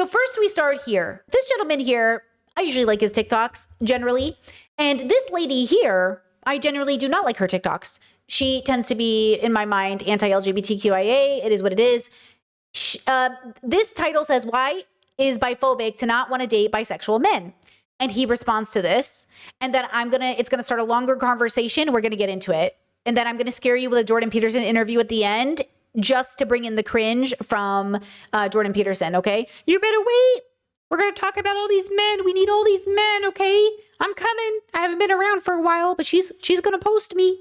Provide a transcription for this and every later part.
So first we start here. This gentleman here, I usually like his TikToks generally. And this lady here, I generally do not like her TikToks. She tends to be, in my mind, anti-LGBTQIA. It is what it is. This title says, why is biphobic to not want to date bisexual men? And he responds to this. And then it's going to start a longer conversation. We're going to get into it. And then I'm going to scare you with a Jordan Peterson interview at the end, just to bring in the cringe from Jordan Peterson, okay? You better wait. We're going to talk about all these men. We need all these men, okay? I'm coming. I haven't been around for a while, but she's going to post me.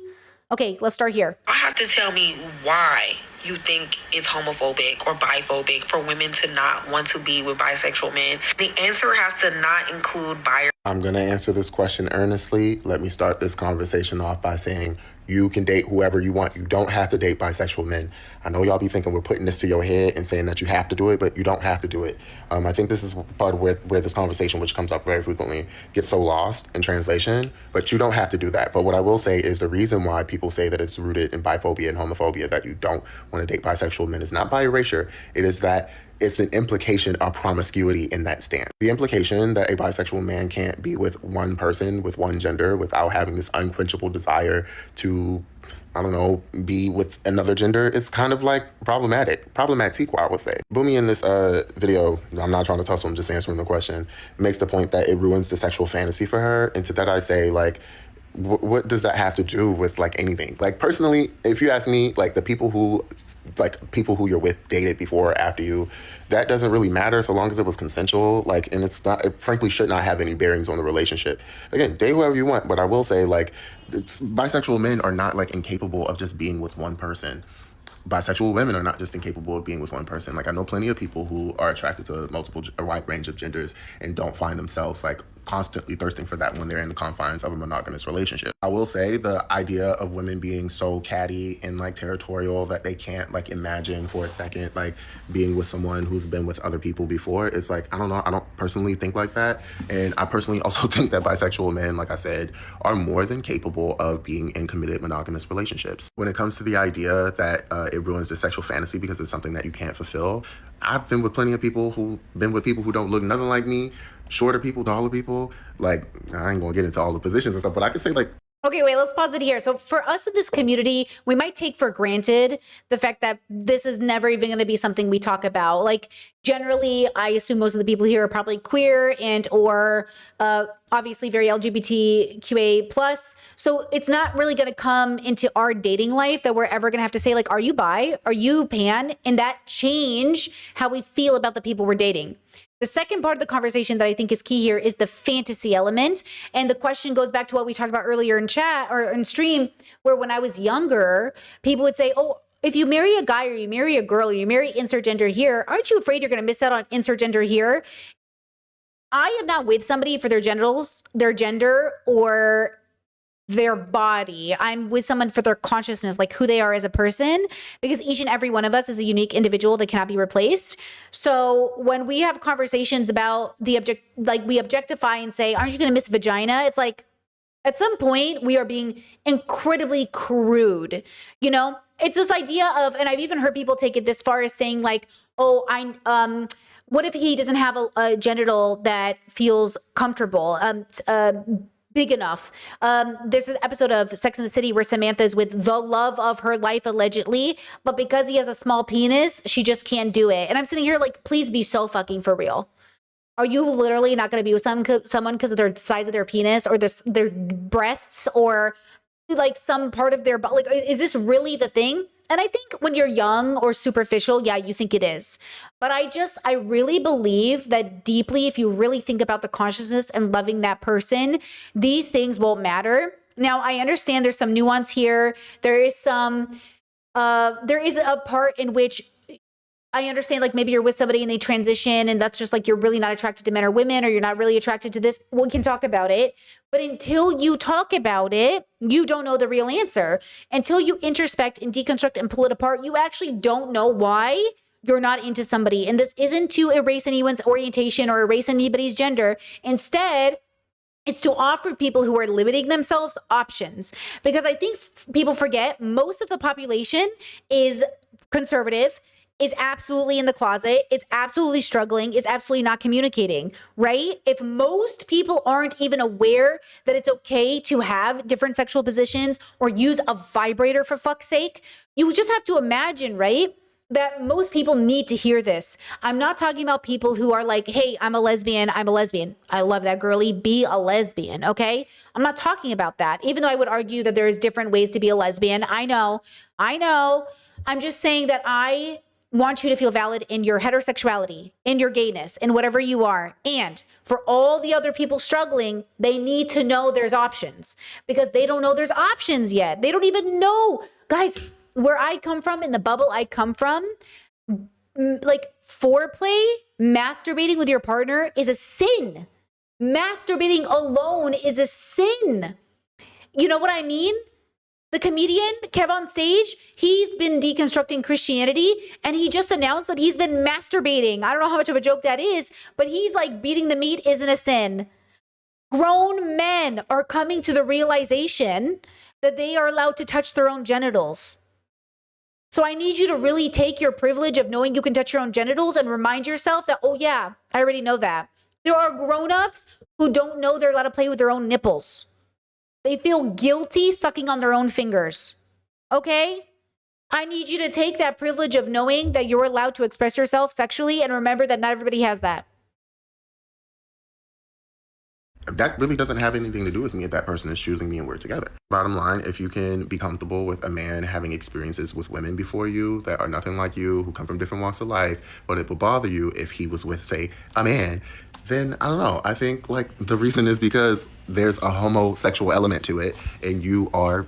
Okay, let's start here. I have to tell me why you think it's homophobic or biphobic for women to not want to be with bisexual men. The answer has to not include bi. I'm going to answer this question earnestly. Let me start this conversation off by saying you can date whoever you want. You don't have to date bisexual men. I know y'all be thinking we're putting this to your head and saying that you have to do it, but you don't have to do it. I think this is part of where this conversation, which comes up very frequently, gets so lost in translation, but you don't have to do that. But what I will say is the reason why people say that it's rooted in biphobia and homophobia, that you don't want to date bisexual men, is not by erasure. It is that it's an implication of promiscuity in that stance. The implication that a bisexual man can't be with one person, with one gender, without having this unquenchable desire to, I don't know, be with another gender is kind of like problematic, I would say. Boomy in this video, I'm not trying to tussle, I'm just answering the question, makes the point that it ruins the sexual fantasy for her. And to that I say, like, what does that have to do with like anything? Like personally, if you ask me, like people who you're with dated before or after you, that doesn't really matter so long as it was consensual. Like, and it frankly should not have any bearings on the relationship. Again, date whoever you want, but I will say, like, bisexual men are not like incapable of just being with one person. Bisexual women are not just incapable of being with one person. Like, I know plenty of people who are attracted to a wide range of genders and don't find themselves like constantly thirsting for that when they're in the confines of a monogamous relationship. I will say the idea of women being so catty and like territorial that they can't like imagine for a second like being with someone who's been with other people before, it's like, I don't know, I don't personally think like that. And I personally also think that bisexual men, like I said, are more than capable of being in committed monogamous relationships. When it comes to the idea that it ruins the sexual fantasy because it's something that you can't fulfill, I've been with plenty of people who've been with people who don't look nothing like me, shorter people, taller people. Like, I ain't gonna get into all the positions and stuff, but I could say like, okay, wait, let's pause it here. So for us in this community, we might take for granted the fact that this is never even going to be something we talk about. Like, generally, I assume most of the people here are probably queer and or obviously very LGBTQA+. So it's not really going to come into our dating life that we're ever going to have to say, like, are you bi? Are you pan? And that change how we feel about the people we're dating. The second part of the conversation that I think is key here is the fantasy element. And the question goes back to what we talked about earlier in chat or in stream, where when I was younger, people would say, oh, if you marry a guy or you marry a girl or you marry insert gender here, aren't you afraid you're going to miss out on insert gender here? I am not with somebody for their genitals, their gender, or their body. I'm with someone for their consciousness, like who they are as a person, because each and every one of us is a unique individual that cannot be replaced. So when we have conversations about we objectify and say, aren't you going to miss vagina? It's like, at some point we are being incredibly crude. You know, it's this idea of, and I've even heard people take it this far as saying like, oh, what if he doesn't have a genital that feels comfortable? Big enough. There's an episode of Sex and the City where Samantha's with the love of her life, allegedly, but because he has a small penis, she just can't do it. And I'm sitting here like, please be so fucking for real. Are you literally not going to be with someone because of their size of their penis or their breasts or like some part of their body? Like, is this really the thing? And I think when you're young or superficial, yeah, you think it is. But I really believe that deeply, if you really think about the consciousness and loving that person, these things won't matter. Now, I understand there's some nuance here. There is a part in which I understand, like maybe you're with somebody and they transition and that's just like you're really not attracted to men or women, or you're not really attracted to this. We can talk about it. But until you talk about it, you don't know the real answer. Until you introspect and deconstruct and pull it apart, you actually don't know why you're not into somebody. And this isn't to erase anyone's orientation or erase anybody's gender. Instead, it's to offer people who are limiting themselves options. Because I think people forget most of the population is conservative. is absolutely in the closet, is absolutely struggling, is absolutely not communicating, right? If most people aren't even aware that it's okay to have different sexual positions or use a vibrator for fuck's sake, you just have to imagine, right? That most people need to hear this. I'm not talking about people who are like, hey, I'm a lesbian. I love that, girly. Be a lesbian, okay? I'm not talking about that, even though I would argue that there is different ways to be a lesbian. I know. I'm just saying that I want you to feel valid in your heterosexuality, in your gayness, in whatever you are. And for all the other people struggling, they need to know there's options because they don't know there's options yet. They don't even know. Guys, where I come from, in the bubble I come from, like foreplay, masturbating with your partner is a sin. Masturbating alone is a sin. You know what I mean? The comedian, Kev on Stage, he's been deconstructing Christianity and he just announced that he's been masturbating. I don't know how much of a joke that is, but he's like, beating the meat isn't a sin. Grown men are coming to the realization that they are allowed to touch their own genitals. So I need you to really take your privilege of knowing you can touch your own genitals and remind yourself that, oh yeah, I already know that. There are grown-ups who don't know they're allowed to play with their own nipples. They feel guilty sucking on their own fingers. Okay? I need you to take that privilege of knowing that you're allowed to express yourself sexually and remember that not everybody has that. That really doesn't have anything to do with me if that person is choosing me and we're together. Bottom line, if you can be comfortable with a man having experiences with women before you that are nothing like you, who come from different walks of life, but it would bother you if he was with, say, a man, then I don't know. I think like the reason is because there's a homosexual element to it and you are,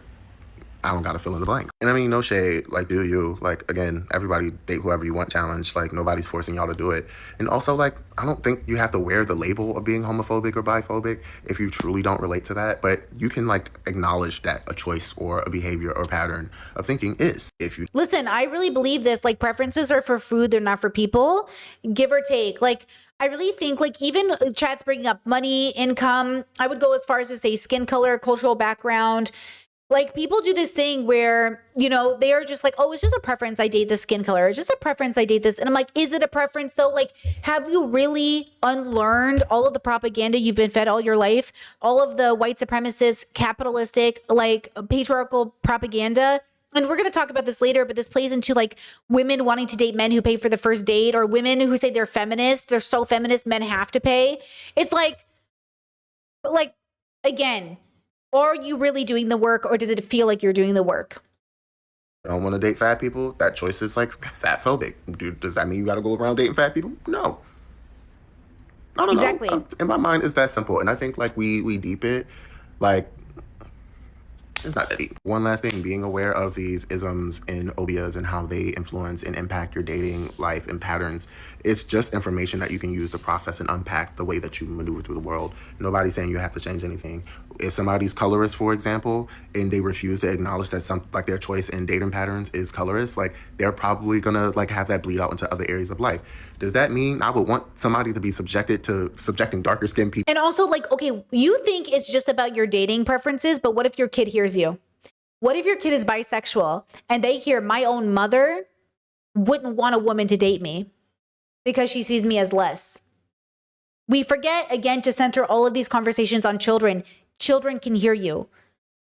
I don't gotta fill in the blanks. And I mean, no shade, like, do you? Like, again, everybody date whoever you want challenge. Like, nobody's forcing y'all to do it. And also, like, I don't think you have to wear the label of being homophobic or biphobic if you truly don't relate to that. But you can, like, acknowledge that a choice or a behavior or pattern of thinking is. If you Listen, I really believe this. Like, preferences are for food, they're not for people, give or take. Like, I really think, like, even chat's bringing up money, income. I would go as far as to say skin color, cultural background. Like, people do this thing where, you know, they are just like, oh, it's just a preference. I date this skin color. It's just a preference. I date this. And I'm like, is it a preference though? Like, have you really unlearned all of the propaganda you've been fed all your life? All of the white supremacist, capitalistic, like patriarchal propaganda? And we're going to talk about this later, but this plays into like women wanting to date men who pay for the first date, or women who say they're feminist. They're so feminist, men have to pay. It's like, again, are you really doing the work, or does it feel like you're doing the work? don't want to date fat people, that choice is like fat phobic. Does that mean you got to go around dating fat people? No. I don't Exactly. know. In my mind, it's that simple. And I think like we deep it, like, it's not that deep. One last thing, being aware of these isms and obias and how they influence and impact your dating life and patterns. It's just information that you can use to process and unpack the way that you maneuver through the world. Nobody's saying you have to change anything. If somebody's colorist, for example, and they refuse to acknowledge that some like their choice in dating patterns is colorist, like they're probably gonna like have that bleed out into other areas of life. Does that mean I would want somebody to be subjecting darker skinned people? And also, like, okay, you think it's just about your dating preferences, but what if your kid hears you? What if your kid is bisexual and they hear my own mother wouldn't want a woman to date me because she sees me as less? We forget, again, to center all of these conversations on children. Children can hear you.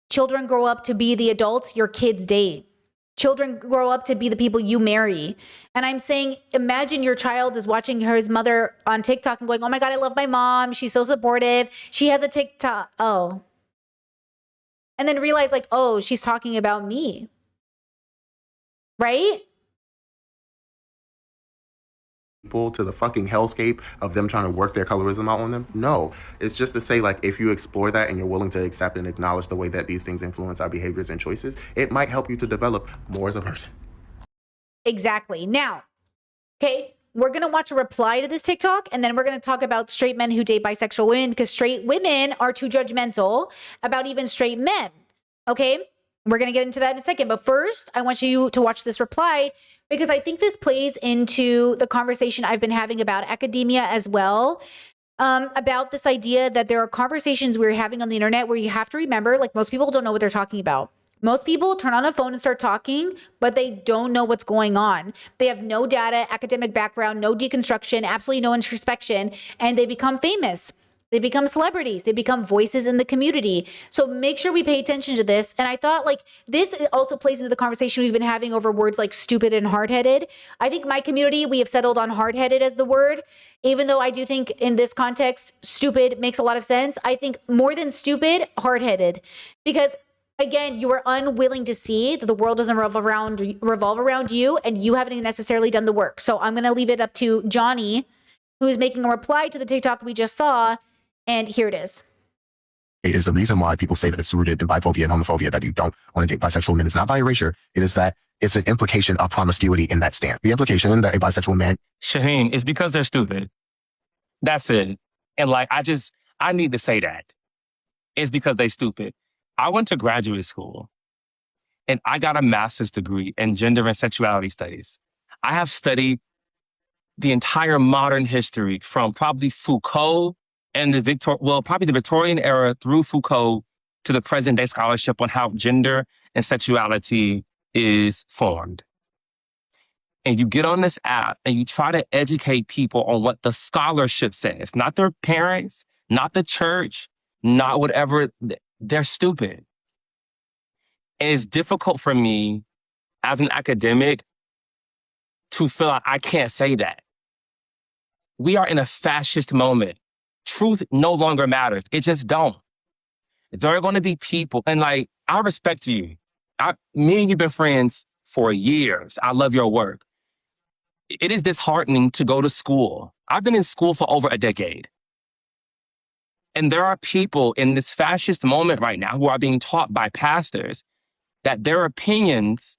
Children grow up to be the adults your kids date. Children grow up to be the people you marry. And I'm saying, imagine your child is watching his mother on TikTok and going, oh my God, I love my mom. She's so supportive. She has a TikTok. Oh. And then realize like, oh, she's talking about me. Right? People to the fucking hellscape of them trying to work their colorism out on them? No. It's just to say, like, if you explore that and you're willing to accept and acknowledge the way that these things influence our behaviors and choices, it might help you to develop more as a person. Exactly. Now, okay, we're going to watch a reply to this TikTok, and then we're going to talk about straight men who date bisexual women, because straight women are too judgmental about even straight men. Okay? We're going to get into that in a second. But first, I want you to watch this reply, because I think this plays into the conversation I've been having about academia as well, about this idea that there are conversations we're having on the internet where you have to remember, like, most people don't know what they're talking about. Most people turn on a phone and start talking, but they don't know what's going on. They have no data, academic background, no deconstruction, absolutely no introspection, and they become famous. They become celebrities. They become voices in the community. So make sure we pay attention to this. And I thought like this also plays into the conversation we've been having over words like stupid and hard-headed. I think my community, we have settled on hard-headed as the word, even though I do think in this context, stupid makes a lot of sense. I think more than stupid, hard-headed, because again, you are unwilling to see that the world doesn't revolve around you, and you haven't necessarily done the work. So I'm going to leave it up to Johnny, who is making a reply to the TikTok we just saw. And here it is. It is the reason why people say that it's rooted in biphobia and homophobia, that you don't want to date bisexual men. It's not by erasure. It is that it's an implication of promiscuity in that stance. The implication that a bisexual man... Shaheen, it's because they're stupid. That's it. And like, I need to say that. It's because they're stupid. I went to graduate school and I got a master's degree in gender and sexuality studies. I have studied the entire modern history from probably Foucault and probably the Victorian era through Foucault to the present day scholarship on how gender and sexuality is formed. And you get on this app and you try to educate people on what the scholarship says, not their parents, not the church, not whatever. They're stupid. And it's difficult for me as an academic to feel like I can't say that. We are in a fascist moment. Truth no longer matters. It just don't. There are going to be people, and like, I respect you. Me and you've been friends for years. I love your work. It is disheartening to go to school. I've been in school for over a decade. And there are people in this fascist moment right now who are being taught by pastors that their opinions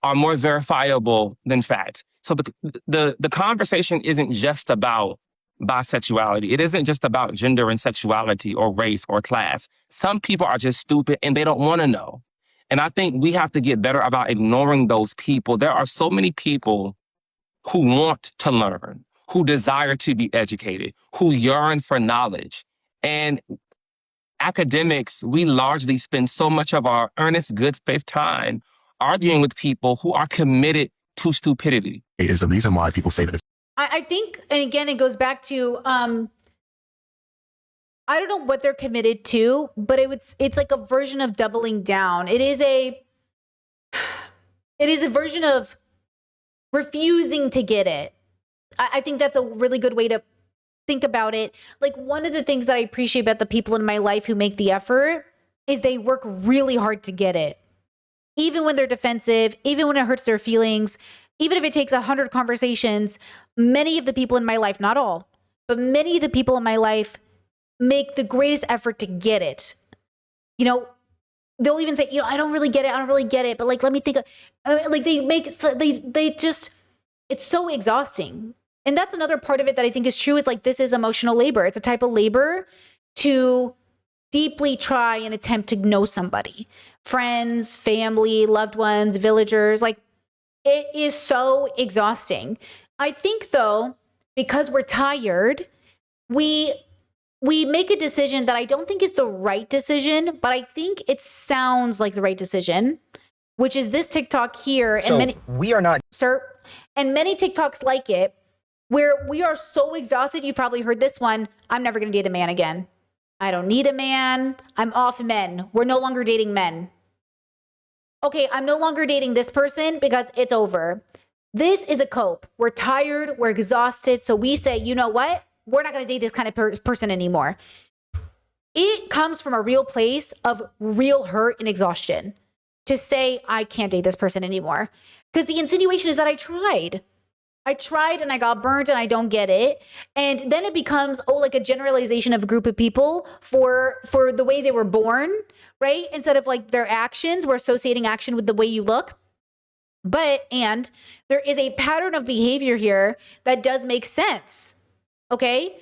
are more verifiable than fact. So the conversation isn't just about bisexuality. It isn't just about gender and sexuality or race or class. Some people are just stupid and they don't want to know. And I think we have to get better about ignoring those people. There are so many people who want to learn, who desire to be educated, who yearn for knowledge. And academics, we largely spend so much of our earnest, good faith time arguing with people who are committed to stupidity. It is the reason why people say that it's... I think, and again, it goes back to, I don't know what they're committed to, but it's like a version of doubling down. It is a version of refusing to get it. I think that's a really good way to think about it. Like, one of the things that I appreciate about the people in my life who make the effort is they work really hard to get it. Even when they're defensive, even when it hurts their feelings, even if it takes 100 conversations, many of the people in my life, not all, but many of the people in my life make the greatest effort to get it. You know, they'll even say, I don't really get it. But like, let me think like they just, it's so exhausting. And that's another part of it that I think is true, is like, this is emotional labor. It's a type of labor to deeply try and attempt to know somebody, friends, family, loved ones, villagers. Like, it is so exhausting. I think though, because we're tired, we make a decision that I don't think is the right decision, but I think it sounds like the right decision, which is this TikTok here. And many TikToks like it, where we are so exhausted. You've probably heard this one. I'm never going to date a man again. I don't need a man. I'm off men. We're no longer dating men. Okay, I'm no longer dating this person because it's over. This is a cope. We're tired. We're exhausted. So we say, you know what? We're not going to date this kind of person anymore. It comes from a real place of real hurt and exhaustion to say, I can't date this person anymore. Because the insinuation is that I tried and I got burned and I don't get it. And then it becomes, like a generalization of a group of people for the way they were born, right? Instead of like their actions, we're associating action with the way you look. And there is a pattern of behavior here that does make sense, okay?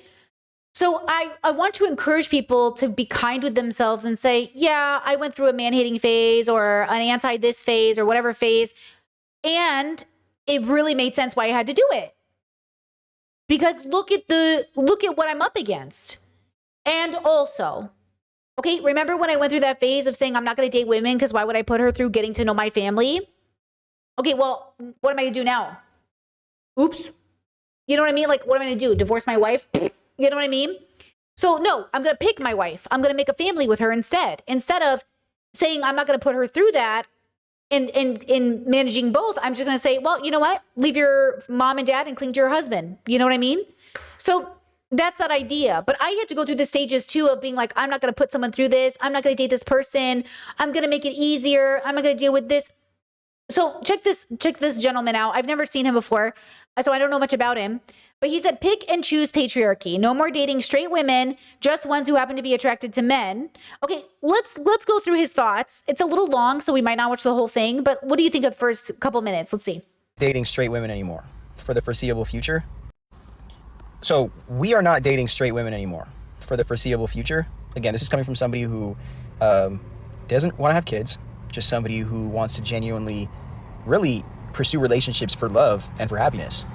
So I want to encourage people to be kind with themselves and say, yeah, I went through a man-hating phase or an anti-this phase or whatever phase, and it really made sense why I had to do it. Because look at what I'm up against. And also, Okay, remember when I went through that phase of saying I'm not going to date women because why would I put her through getting to know my family? Okay, well, what am I going to do now? Oops. You know what I mean? Like, what am I going to do? Divorce my wife? You know what I mean? So, no, I'm going to pick my wife. I'm going to make a family with her instead. Instead of saying I'm not going to put her through that in managing both, I'm just going to say, well, you know what? Leave your mom and dad and cling to your husband. You know what I mean? So that's that idea. But I had to go through the stages too of being like, I'm not going to put someone through this. I'm not going to date this person. I'm going to make it easier. I'm not going to deal with this. So check this gentleman out. I've never seen him before, so I don't know much about him. But he said, pick and choose patriarchy. No more dating straight women, just ones who happen to be attracted to men. Okay, let's go through his thoughts. It's a little long, so we might not watch the whole thing. But what do you think of the first couple minutes? Let's see. Dating straight women anymore for the foreseeable future. So we are not dating straight women anymore for the foreseeable future. Again, this is coming from somebody who doesn't want to have kids, just somebody who wants to genuinely, really pursue relationships for love and for happiness.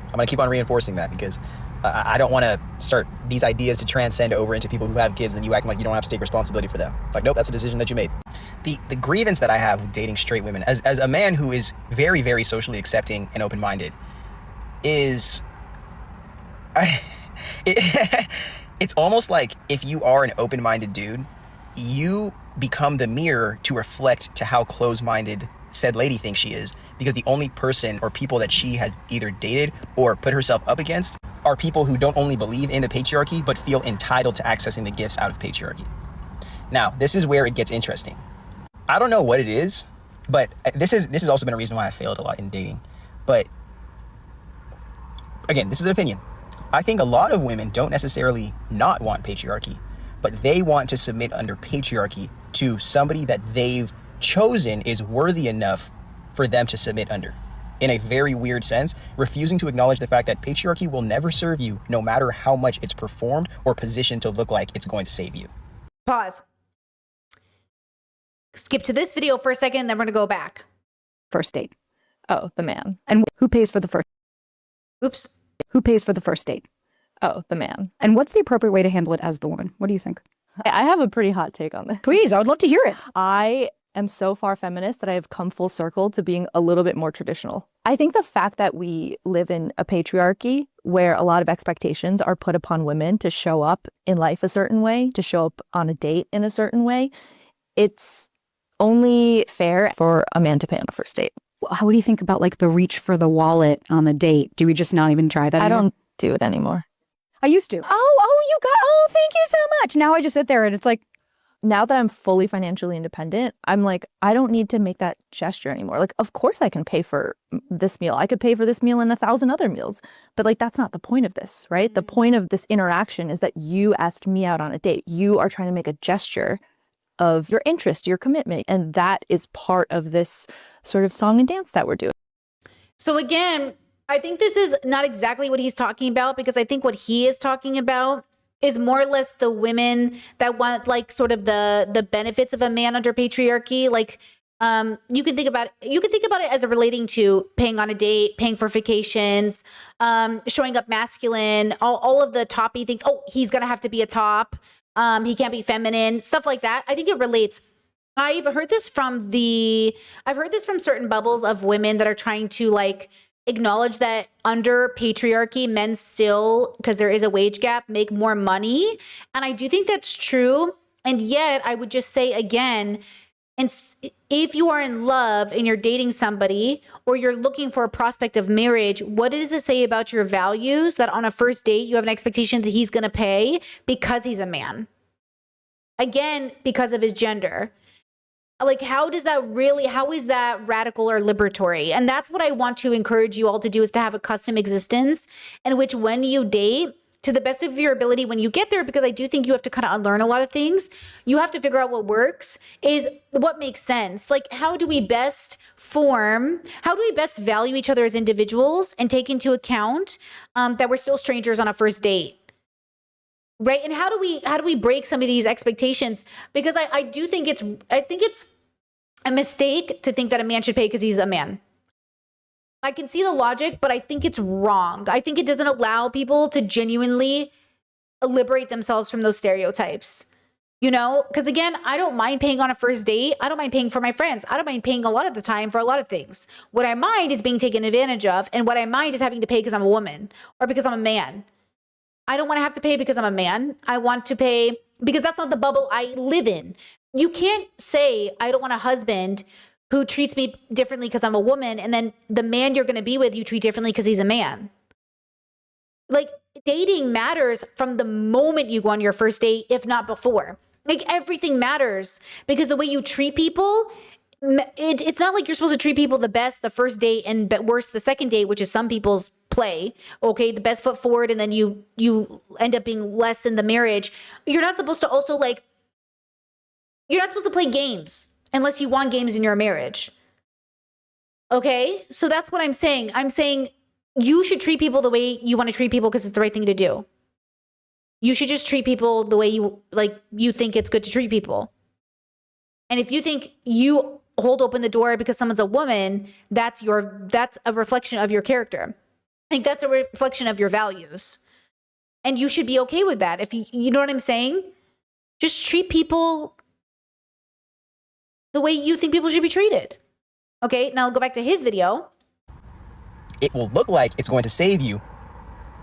I'm going to keep on reinforcing that because I don't want to start these ideas to transcend over into people who have kids and you acting like you don't have to take responsibility for them. Like, nope, that's a decision that you made. The grievance that I have with dating straight women, as a man who is very, very socially accepting and open-minded, is... it's almost like if you are an open-minded dude, you become the mirror to reflect to how close-minded said lady thinks she is, because the only person or people that she has either dated or put herself up against are people who don't only believe in the patriarchy but feel entitled to accessing the gifts out of patriarchy. Now, this is where it gets interesting. I don't know what it is, but this has also been a reason why I failed a lot in dating. But again, this is an opinion. I think a lot of women don't necessarily not want patriarchy, but they want to submit under patriarchy to somebody that they've chosen is worthy enough for them to submit under. In a very weird sense, refusing to acknowledge the fact that patriarchy will never serve you, no matter how much it's performed or positioned to look like it's going to save you. Pause. Skip to this video for a second, then we're going to go back. First date. Oh, the man. And who pays for the first? Oops. Who pays for the first date? Oh, the man. And what's the appropriate way to handle it as the woman? What do you think? I have a pretty hot take on this. Please, I would love to hear it. I am so far feminist that I have come full circle to being a little bit more traditional. I think the fact that we live in a patriarchy where a lot of expectations are put upon women to show up in life a certain way, to show up on a date in a certain way, it's only fair for a man to pay on a first date. How do you think about like the reach for the wallet on the date? Do we just not even try that? I anymore? don't do it anymore. I used to. Thank you so much. Now I just sit there and it's like, Now that I'm fully financially independent, I'm like, I don't need to make that gesture anymore. Like, of course I can pay for this meal. I could pay for this meal and 1,000 other meals. But like, that's not the point of this, right? The point of this interaction is that you asked me out on a date. You are trying to make a gesture of your interest, your commitment. And that is part of this sort of song and dance that we're doing. So again, I think this is not exactly what he's talking about, because I think what he is talking about is more or less the women that want like sort of the benefits of a man under patriarchy. Like you can think about it as relating to paying on a date, paying for vacations, showing up masculine, all of the toppy things. Oh, he's gonna have to be a top. He can't be feminine, stuff like that. I think it relates. I've heard this from certain bubbles of women that are trying to like acknowledge that under patriarchy, men still, because there is a wage gap, make more money. And I do think that's true. And yet I would just say again, and if you are in love and you're dating somebody or you're looking for a prospect of marriage, what does it say about your values that on a first date you have an expectation that he's going to pay because he's a man? Again, because of his gender. Like, how is that radical or liberatory? And that's what I want to encourage you all to do, is to have a custom existence in which when you date, to the best of your ability, when you get there, because I do think you have to kind of unlearn a lot of things, you have to figure out what works, is what makes sense. Like, how do we best value each other as individuals and take into account that we're still strangers on a first date? Right. And how do we break some of these expectations? Because I think it's a mistake to think that a man should pay because he's a man. I can see the logic, but I think it's wrong. I think it doesn't allow people to genuinely liberate themselves from those stereotypes. You know, because again, I don't mind paying on a first date. I don't mind paying for my friends. I don't mind paying a lot of the time for a lot of things. What I mind is being taken advantage of. And what I mind is having to pay because I'm a woman or because I'm a man. I don't want to have to pay because I'm a man. I want to pay because that's not the bubble I live in. You can't say, I don't want a husband who treats me differently because I'm a woman. And then the man you're going to be with, you treat differently because he's a man. Like, dating matters from the moment you go on your first date, if not before. Like, everything matters because the way you treat people, it's not like you're supposed to treat people the best the first date and worse the second date, which is some people's play. Okay, the best foot forward, and then you end up being less in the marriage. You're not supposed to also you're not supposed to play games unless you want games in your marriage. Okay, so that's what I'm saying. I'm saying you should treat people the way you want to treat people because it's the right thing to do. You should just treat people the way you think it's good to treat people. And if you think you hold open the door because someone's a woman, that's a reflection of your character. I think that's a reflection of your values. And you should be okay with that. If you know what I'm saying? Just treat people the way you think people should be treated. Okay, now I'll go back to his video. It will look like it's going to save you,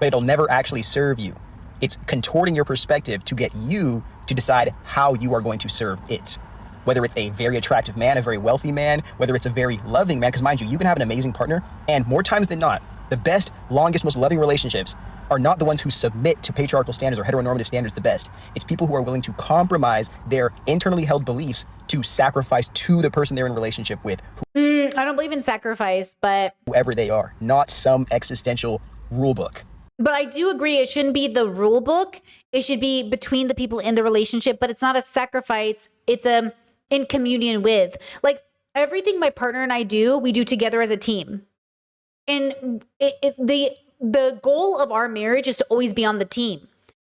but it'll never actually serve you. It's contorting your perspective to get you to decide how you are going to serve it. Whether it's a very attractive man, a very wealthy man, whether it's a very loving man, because mind you, you can have an amazing partner, and more times than not, the best, longest, most loving relationships are not the ones who submit to patriarchal standards or heteronormative standards the best. It's people who are willing to compromise their internally held beliefs to sacrifice to the person they're in a relationship with, I don't believe in sacrifice, but whoever they are, not some existential rule book. But I do agree it shouldn't be the rule book. It should be between the people in the relationship, but it's not a sacrifice. It's in communion with. Like, everything my partner and I do, we do together as a team. And the goal of our marriage is to always be on the team.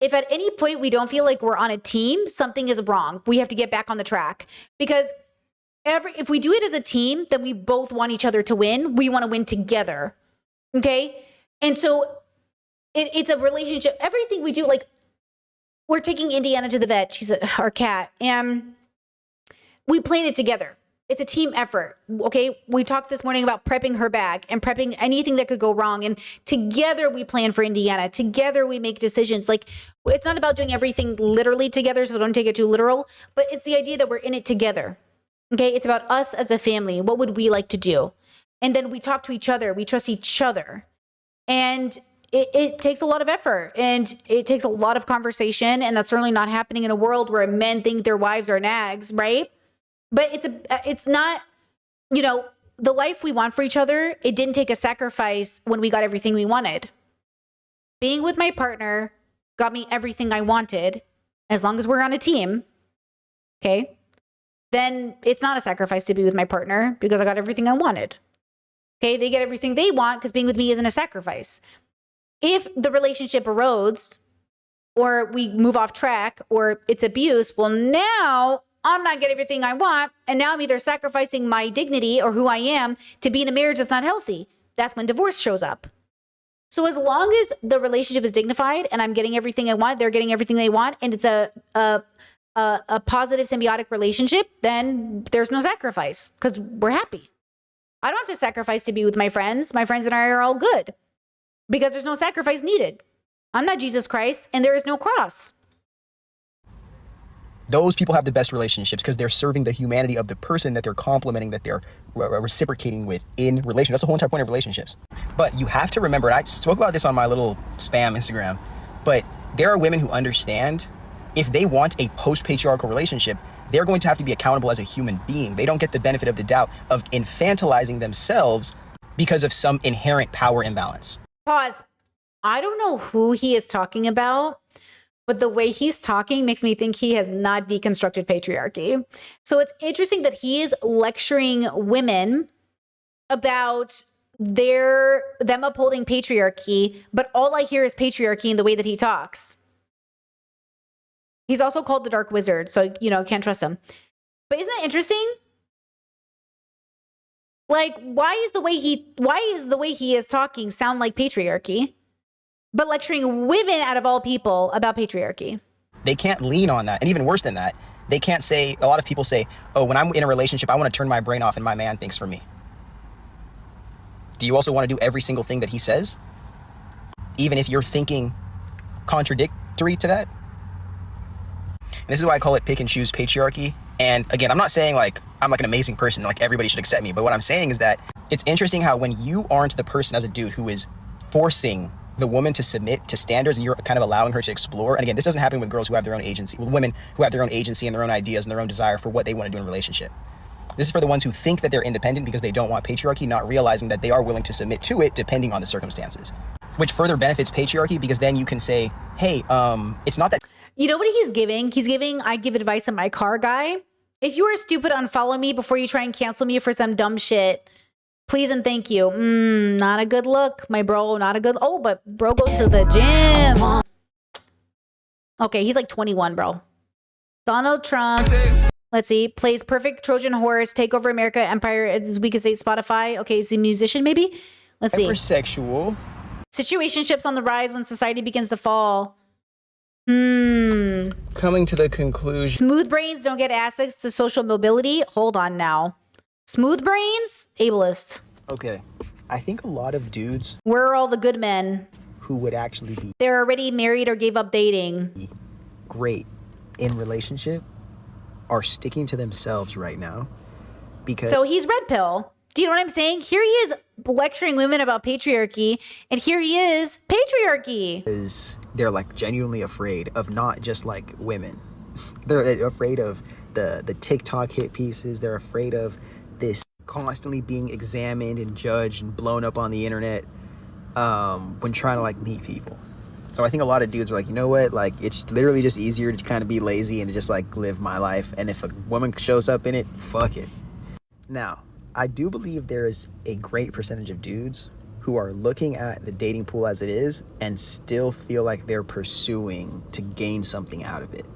If at any point we don't feel like we're on a team, something is wrong. We have to get back on the track. Because if we do it as a team, then we both want each other to win. We want to win together. Okay? And so it's a relationship. Everything we do, like, we're taking Indiana to the vet. She's our cat. And we plan it together. It's a team effort. Okay. We talked this morning about prepping her bag and prepping anything that could go wrong. And together we plan for Indiana. Together we make decisions. Like, it's not about doing everything literally together, so don't take it too literal, but it's the idea that we're in it together. Okay. It's about us as a family. What would we like to do? And then we talk to each other. We trust each other. And it takes a lot of effort and it takes a lot of conversation. And that's certainly not happening in a world where men think their wives are nags, right? But it's not, the life we want for each other. It didn't take a sacrifice when we got everything we wanted. Being with my partner got me everything I wanted. As long as we're on a team, okay, then it's not a sacrifice to be with my partner because I got everything I wanted. Okay, they get everything they want because being with me isn't a sacrifice. If the relationship erodes or we move off track or it's abuse, well, now I'm not getting everything I want. And now I'm either sacrificing my dignity or who I am to be in a marriage that's not healthy. That's when divorce shows up. So as long as the relationship is dignified and I'm getting everything I want, they're getting everything they want, and it's a positive symbiotic relationship, then there's no sacrifice because we're happy. I don't have to sacrifice to be with my friends. My friends and I are all good because there's no sacrifice needed. I'm not Jesus Christ and there is no cross. Those people have the best relationships because they're serving the humanity of the person that they're complimenting, that they're reciprocating with in relation. That's the whole entire point of relationships. But you have to remember, and I spoke about this on my little spam Instagram, but there are women who understand if they want a post-patriarchal relationship, they're going to have to be accountable as a human being. They don't get the benefit of the doubt of infantilizing themselves because of some inherent power imbalance. Pause. I don't know who he is talking about, but the way he's talking makes me think he has not deconstructed patriarchy. So it's interesting that he is lecturing women about them upholding patriarchy, but all I hear is patriarchy in the way that he talks. He's also called the Dark Wizard, so can't trust him. But isn't that interesting? Like, why is the way he is talking sound like patriarchy? But lecturing women out of all people about patriarchy. They can't lean on that. And even worse than that, they can't say, a lot of people say, oh, when I'm in a relationship, I want to turn my brain off and my man thinks for me. Do you also want to do every single thing that he says? Even if you're thinking contradictory to that? And this is why I call it pick and choose patriarchy. And again, I'm not saying like I'm like an amazing person, like everybody should accept me. But what I'm saying is that it's interesting how when you aren't the person as a dude who is forcing the woman to submit to standards and you're kind of allowing her to explore. And again, this doesn't happen with girls who have their own agency, with women who have their own agency and their own ideas and their own desire for what they want to do in a relationship. This is for the ones who think that they're independent because they don't want patriarchy, not realizing that they are willing to submit to it depending on the circumstances, which further benefits patriarchy because then you can say, hey, it's not that. You know what he's giving? He's giving, I give advice in my car guy. If you are stupid, unfollow me before you try and cancel me for some dumb shit. Please and thank you. Not a good look, my bro. Not a good. Oh, but bro goes to the gym. Okay, he's like 21, bro. Donald Trump. Let's see. Plays perfect Trojan horse. Take over America. Empire. As we could say, Spotify. Okay, he's a musician, maybe. Let's see. Hypersexual. Situationships on the rise when society begins to fall. Coming to the conclusion. Smooth brains don't get access to social mobility. Hold on now. Smooth brains? Ableist. Okay. I think a lot of dudes Where are all the good men? who would actually be They're already married or gave up dating. great in relationship are sticking to themselves right now because So he's red pill. Do you know what I'm saying? Here he is lecturing women about patriarchy, and here he is patriarchy. they're like genuinely afraid of not just like women. They're afraid of the TikTok hit pieces. They're afraid of this constantly being examined and judged and blown up on the internet when trying to like meet people. So I think a lot of dudes are like, you know what? Like, it's literally just easier to kind of be lazy and to just like live my life. And if a woman shows up in it, fuck it. Now, I do believe there is a great percentage of dudes who are looking at the dating pool as it is and still feel like they're pursuing to gain something out of it.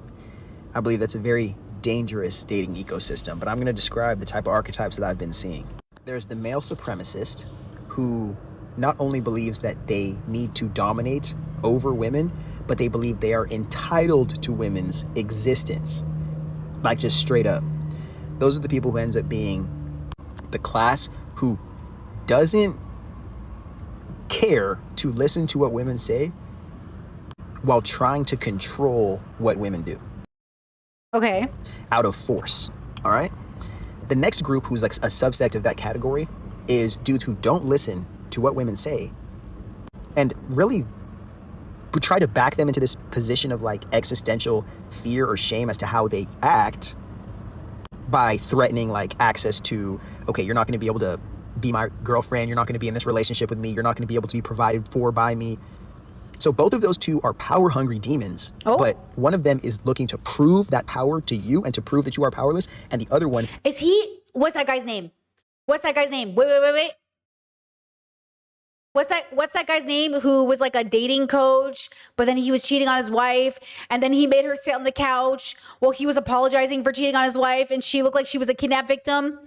I believe that's a very dangerous dating ecosystem, but I'm going to describe the type of archetypes that I've been seeing. There's the male supremacist who not only believes that they need to dominate over women, but they believe they are entitled to women's existence. Like, just straight up. Those are the people who ends up being the class who doesn't care to listen to what women say while trying to control what women do. Okay. Out of force. All right. The next group, who's like a subsect of that category, is dudes who don't listen to what women say and really try to back them into this position of like existential fear or shame as to how they act by threatening like access to, okay, you're not going to be able to be my girlfriend. You're not going to be in this relationship with me. You're not going to be able to be provided for by me. So both of those two are power-hungry demons, but one of them is looking to prove that power to you and to prove that you are powerless, and the other one... What's that guy's name? What's that guy's name? Wait. What's that guy's name who was like a dating coach, but then he was cheating on his wife, and then he made her sit on the couch while he was apologizing for cheating on his wife, and she looked like she was a kidnap victim?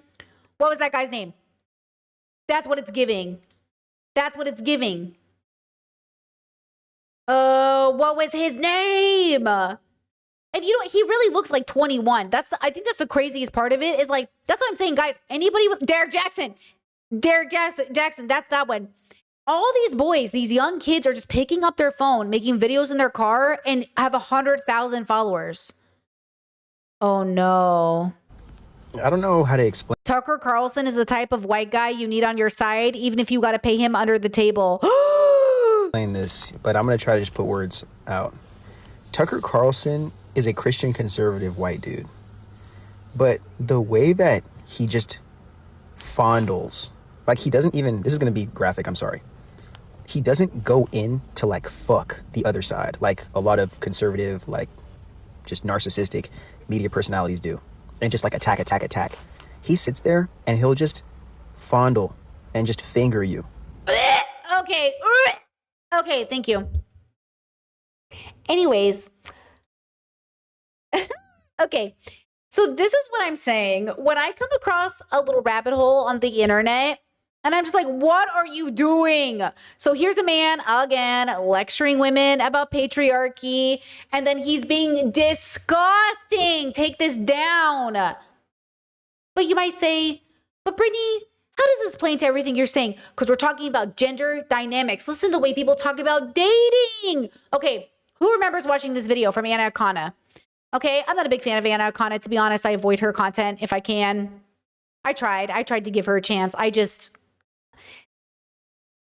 What was that guy's name? That's what it's giving. That's what it's giving. What was his name? And you know, he really looks like 21. I think that's the craziest part of it is like, that's what I'm saying, guys. Anybody with Derek Jackson, that's that one. All these boys, these young kids are just picking up their phone, making videos in their car and have 100,000 followers. Oh no. I don't know how to explain Tucker Carlson is the type of white guy you need on your side, even if you got to pay him under the table. this, but I'm going to try to just put words out. Tucker Carlson is a Christian conservative white dude. But the way that he just fondles, like he doesn't even, this is going to be graphic, I'm sorry. He doesn't go in to like fuck the other side like a lot of conservative, like just narcissistic media personalities do. And just like attack. He sits there and he'll just fondle and just finger you. Okay, thank you. Anyways. Okay. So this is what I'm saying. When I come across a little rabbit hole on the internet And I'm just like, what are you doing? So here's a man, again, lecturing women about patriarchy, and then he's being disgusting. Take this down. But you might say, but Brittany, how does this play into everything you're saying? Because we're talking about gender dynamics. Listen to the way people talk about dating. Okay, who remembers watching this video from Anna Akana? Okay, I'm not a big fan of Anna Akana. To be honest, I avoid her content if I can. I tried to give her a chance.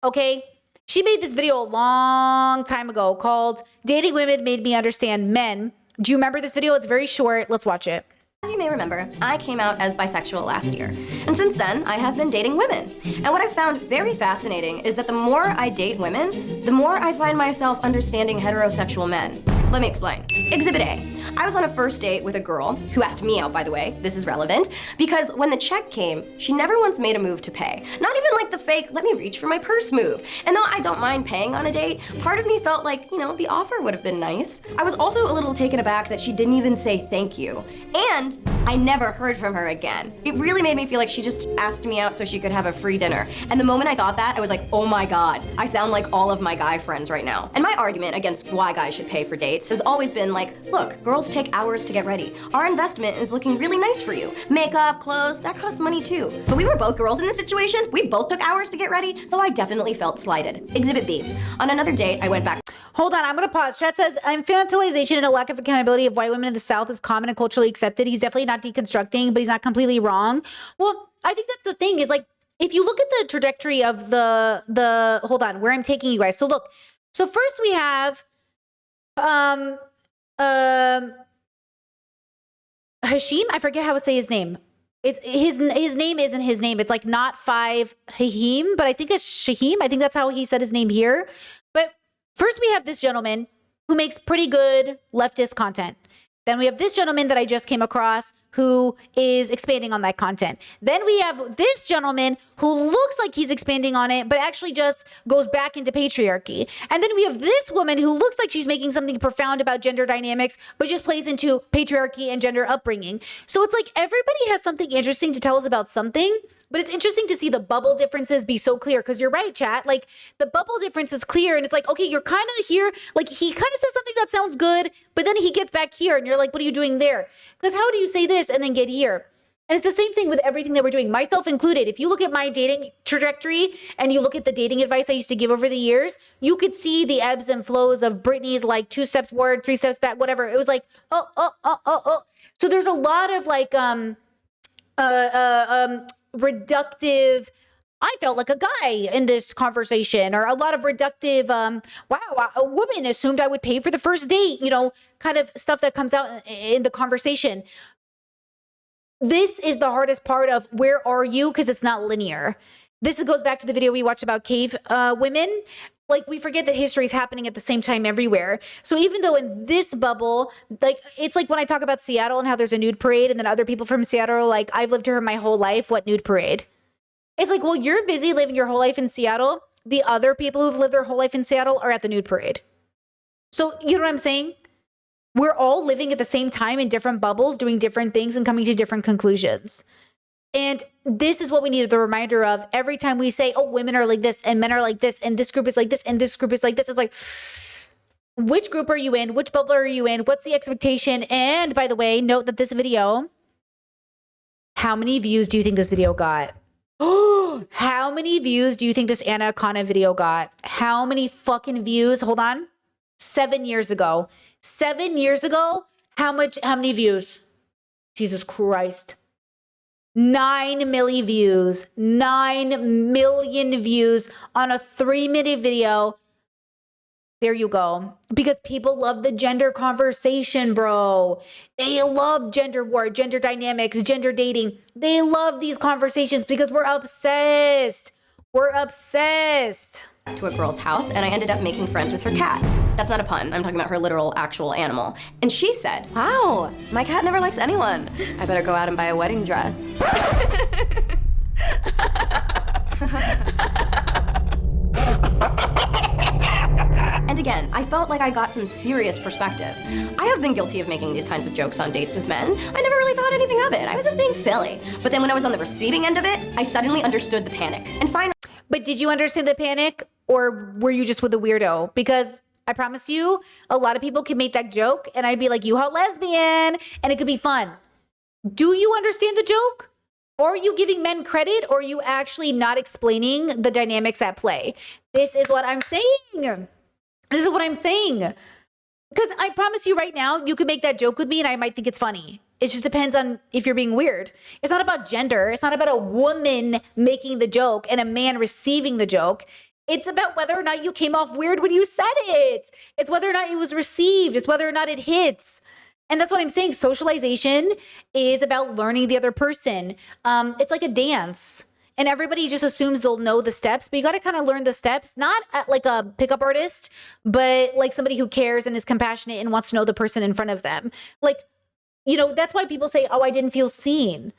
Okay, she made this video a long time ago called Dating Women Made Me Understand Men. Do you remember this video? It's very short. Let's watch it. As you may remember, I came out as bisexual last year, and since then, I have been dating women. And what I found very fascinating is that the more I date women, the more I find myself understanding heterosexual men. Let me explain. Exhibit A. I was on a first date with a girl, who asked me out, by the way, this is relevant, because when the check came, she never once made a move to pay. Not even like the fake, let me reach for my purse move. And though I don't mind paying on a date, part of me felt like, the offer would have been nice. I was also a little taken aback that she didn't even say thank you. And I never heard from her again. It really made me feel like she just asked me out so she could have a free dinner. And the moment I thought that, I was like, oh my God, I sound like all of my guy friends right now. And my argument against why guys should pay for dates has always been like, look, girls take hours to get ready. Our investment is looking really nice for you. Makeup, clothes, that costs money too. But we were both girls in this situation. We both took hours to get ready, so I definitely felt slighted. Exhibit B. On another date, I went back. Hold on, I'm going to pause. Chat says, infantilization and a lack of accountability of white women in the South is common and culturally accepted. He's definitely not deconstructing, but he's not completely wrong. Well, I think that's the thing is like, if you look at the trajectory of the hold on, where I'm taking you guys. So look, so first we have, Hashim, I forget how to say his name. It's his name isn't his name. It's like not 5 Hahim, but I think it's Shahim. I think that's how he said his name here. But first we have this gentleman who makes pretty good leftist content. Then we have this gentleman that I just came across who is expanding on that content. Then we have this gentleman who looks like he's expanding on it, but actually just goes back into patriarchy. And then we have this woman who looks like she's making something profound about gender dynamics, but just plays into patriarchy and gender upbringing. So it's like everybody has something interesting to tell us about something, but it's interesting to see the bubble differences be so clear. Because you're right, chat. Like the bubble difference is clear, and it's like, okay, you're kind of here. Like he kind of says something that sounds good, but then he gets back here, and you're like, what are you doing there? Because how do you say this and then get here? And it's the same thing with everything that we're doing, myself included. If you look at my dating trajectory and you look at the dating advice I used to give over the years, you could see the ebbs and flows of Brittany's like 2 steps forward, 3 steps back, whatever. It was like, oh. So there's a lot of like reductive, I felt like a guy in this conversation, or a lot of reductive, wow, a woman assumed I would pay for the first date, kind of stuff that comes out in the conversation. This is the hardest part of where are you? Because it's not linear. This goes back to the video we watched about cave women. Like we forget that history is happening at the same time everywhere. So even though in this bubble, like it's like when I talk about Seattle and how there's a nude parade, and then other people from Seattle are like, I've lived here my whole life. What nude parade? It's like, well, you're busy living your whole life in Seattle. The other people who've lived their whole life in Seattle are at the nude parade. So you know what I'm saying? We're all living at the same time in different bubbles, doing different things and coming to different conclusions. And this is what we needed the reminder of every time we say, oh, women are like this and men are like this and this group is like this and this group is like this. It's like, which group are you in? Which bubble are you in? What's the expectation? And by the way, note that this video, how many views do you think this video got? How many views do you think this Anna Akana video got? How many fucking views? Hold on. 7 years ago. 7 years ago, how many views? Jesus Christ. 9 million views. 9 million views on a 3-minute video. There you go. Because people love the gender conversation, bro. They love gender war, gender dynamics, gender dating. They love these conversations because we're obsessed. We're obsessed. To a girl's house, and I ended up making friends with her cat. That's not a pun. I'm talking about her literal, actual animal. And she said, wow, my cat never likes anyone. I better go out and buy a wedding dress. And again, I felt like I got some serious perspective. I have been guilty of making these kinds of jokes on dates with men. I never really thought anything of it. I was just being silly. But then when I was on the receiving end of it, I suddenly understood the panic. And finally, But did you understand the panic, or were you just with a weirdo? Because I promise you, a lot of people can make that joke and I'd be like, you hot lesbian, and it could be fun. Do you understand the joke? Or are you giving men credit, or are you actually not explaining the dynamics at play? This is what I'm saying. This is what I'm saying. Because I promise you right now, you can make that joke with me and I might think it's funny. It just depends on if you're being weird. It's not about gender. It's not about a woman making the joke and a man receiving the joke. It's about whether or not you came off weird when you said it. It's whether or not it was received. It's whether or not it hits. And that's what I'm saying. Socialization is about learning the other person. It's like a dance. And everybody just assumes they'll know the steps, but you got to kind of learn the steps, not at like a pickup artist, but like somebody who cares and is compassionate and wants to know the person in front of them. Like, you know, that's why people say, oh, I didn't feel seen.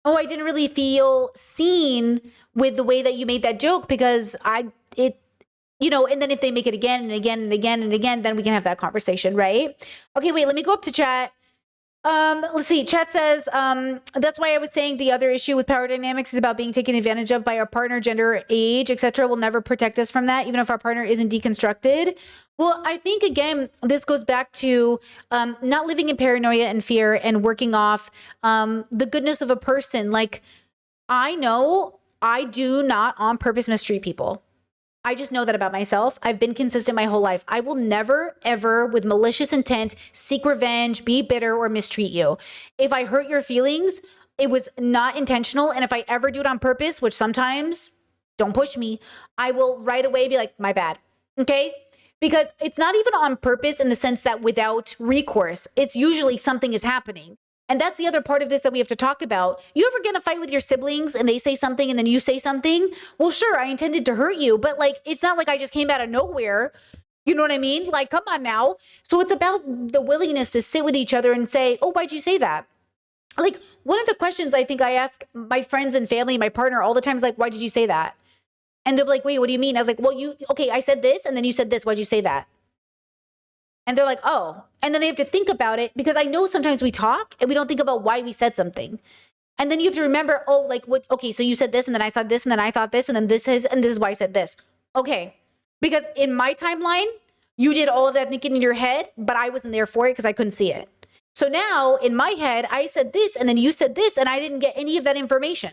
Oh, I didn't really feel seen with the way that you made that joke, because you know, and then if they make it again and again and again and again, then we can have that conversation, right? Okay, wait, let me go up to chat. Let's see. Chat says, that's why I was saying the other issue with power dynamics is about being taken advantage of by our partner, gender, age, etc. will never protect us from that, even if our partner isn't deconstructed. Well, I think, again, this goes back to not living in paranoia and fear and working off the goodness of a person. Like, I know I do not on purpose mistreat people. I just know that about myself. I've been consistent my whole life. I will never, ever, with malicious intent, seek revenge, be bitter, or mistreat you. If I hurt your feelings, it was not intentional. And if I ever do it on purpose, which sometimes, don't push me, I will right away be like, my bad. Okay? Because it's not even on purpose in the sense that without recourse, it's usually something is happening. And that's the other part of this that we have to talk about. You ever get in a fight with your siblings and they say something and then you say something? Well, sure, I intended to hurt you, but like, it's not like I just came out of nowhere. You know what I mean? Like, come on now. So it's about the willingness to sit with each other and say, oh, why'd you say that? Like, one of the questions I think I ask my friends and family, my partner all the time is like, why did you say that? And they're like, wait, what do you mean? I was like, well, okay, I said this and then you said this. Why'd you say that? And they're like, oh. And then they have to think about it, because I know sometimes we talk and we don't think about why we said something. And then you have to remember, oh, like what? Okay, so you said this and then I said this and then I thought this and then this is why I said this. Okay. Because in my timeline, you did all of that thinking in your head, but I wasn't there for it because I couldn't see it. So now in my head, I said this and then you said this and I didn't get any of that information.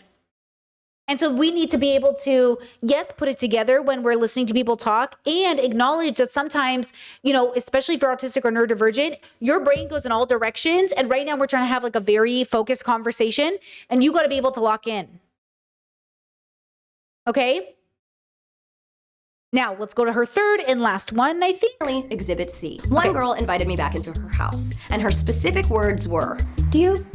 And so we need to be able to, yes, put it together when we're listening to people talk, and acknowledge that sometimes, you know, especially if you're autistic or neurodivergent, your brain goes in all directions. And right now we're trying to have like a very focused conversation, and you got to be able to lock in. Okay. Now let's go to her third and last one, I think. Exhibit C. One girl invited me back into her house, and her specific words were, do you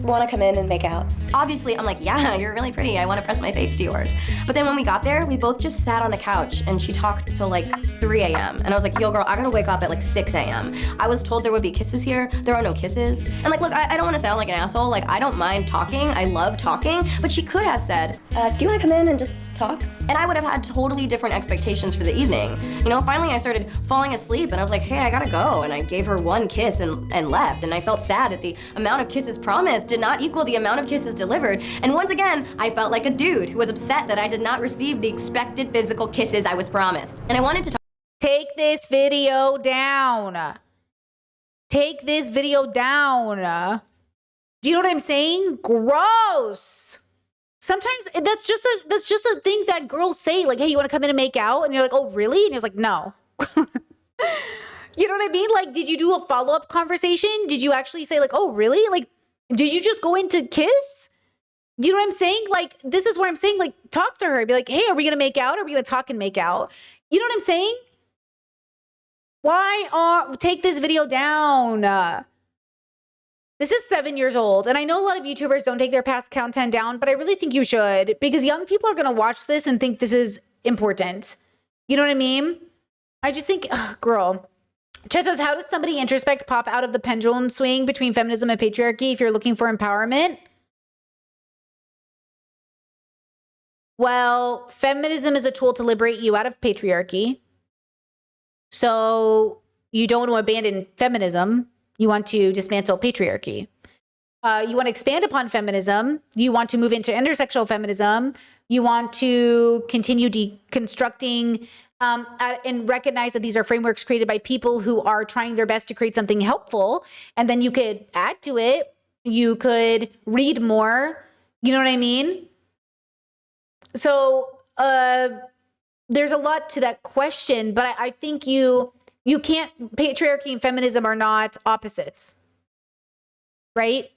want to come in and make out? Obviously, I'm like, yeah, you're really pretty. I want to press my face to yours. But then when we got there, we both just sat on the couch and she talked till like 3 a.m. And I was like, yo, girl, I gotta wake up at like 6 a.m. I was told there would be kisses here. There are no kisses. And like, look, I don't want to sound like an asshole. Like, I don't mind talking. I love talking. But she could have said, do you want to come in and just talk? And I would have had totally different expectations for the evening. You know, finally I started falling asleep and I was like, hey, I gotta go. And I gave her one kiss and left. And I felt sad that the amount of kisses promised did not equal the amount of kisses delivered. And once again, I felt like a dude who was upset that I did not receive the expected physical kisses I was promised. And I wanted to talk. Take this video down. Take this video down. Do you know what I'm saying? Gross. Sometimes that's just a thing that girls say, like, hey, you want to come in and make out? And you're like, oh, really? And you're like, no. You know what I mean? Like, did you do a follow-up conversation? Did you actually say like, oh, really? Like, did you just go into kiss? Do you know what I'm saying? Like, this is where I'm saying, like, talk to her. Be like, hey, are we going to make out? Or are we going to talk and make out? You know what I'm saying? Take this video down. This is 7 years old. And I know a lot of YouTubers don't take their past content down, but I really think you should, because young people are going to watch this and think this is important. You know what I mean? I just think, girl. Chet says, how does somebody introspect pop out of the pendulum swing between feminism and patriarchy if you're looking for empowerment? Well, feminism is a tool to liberate you out of patriarchy. So you don't want to abandon feminism. You want to dismantle patriarchy. You want to expand upon feminism. You want to move into intersectional feminism. You want to continue deconstructing and recognize that these are frameworks created by people who are trying their best to create something helpful. And then you could add to it. You could read more. You know what I mean? So there's a lot to that question, but I think you can't, patriarchy and feminism are not opposites, right?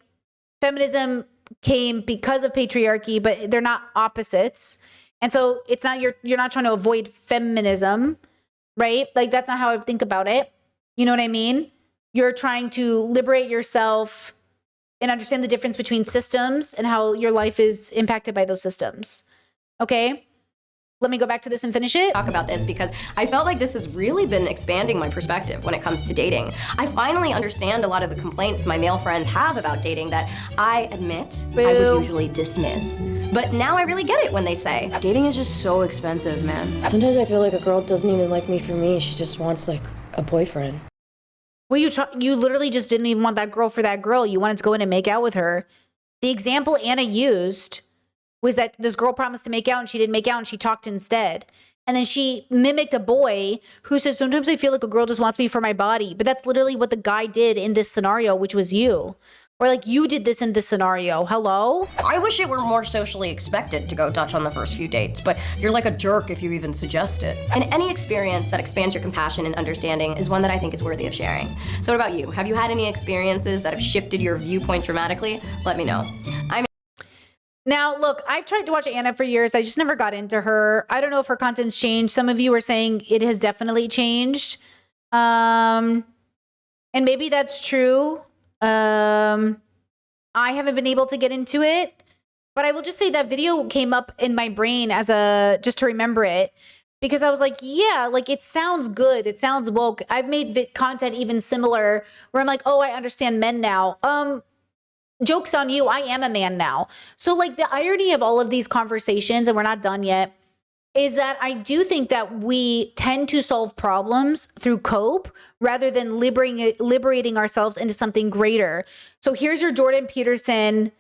Feminism came because of patriarchy, but they're not opposites. And so it's not, you're not trying to avoid feminism, right? Like that's not how I think about it. You know what I mean? You're trying to liberate yourself and understand the difference between systems and how your life is impacted by those systems. Okay? Let me go back to this and finish it. Talk about this because I felt like this has really been expanding my perspective when it comes to dating. I finally understand a lot of the complaints my male friends have about dating that I admit I would usually dismiss. But now I really get it when they say, dating is just so expensive, man. Sometimes I feel like a girl doesn't even like me for me. She just wants like a boyfriend. Well, you literally just didn't even want that girl for that girl. You wanted to go in and make out with her. The example Anna used was that this girl promised to make out and she didn't make out and she talked instead. And then she mimicked a boy who says, sometimes I feel like a girl just wants me for my body. But that's literally what the guy did in this scenario, which was you. Or like you did this in this scenario. Hello? I wish it were more socially expected to go Dutch on the first few dates, but you're like a jerk if you even suggest it. And any experience that expands your compassion and understanding is one that I think is worthy of sharing. So what about you? Have you had any experiences that have shifted your viewpoint dramatically? Let me know. Now, look, I've tried to watch Anna for years. I just never got into her. I don't know if her content's changed. Some of you are saying it has definitely changed. And maybe that's true. I haven't been able to get into it. But I will just say that video came up in my brain as just to remember it. Because I was like, yeah, like it sounds good. It sounds woke. I've made content even similar where I'm like, oh, I understand men now. Joke's on you, I am a man now. So like the irony of all of these conversations, and we're not done yet, is that I do think that we tend to solve problems through cope rather than liberating ourselves into something greater. So here's your Jordan Peterson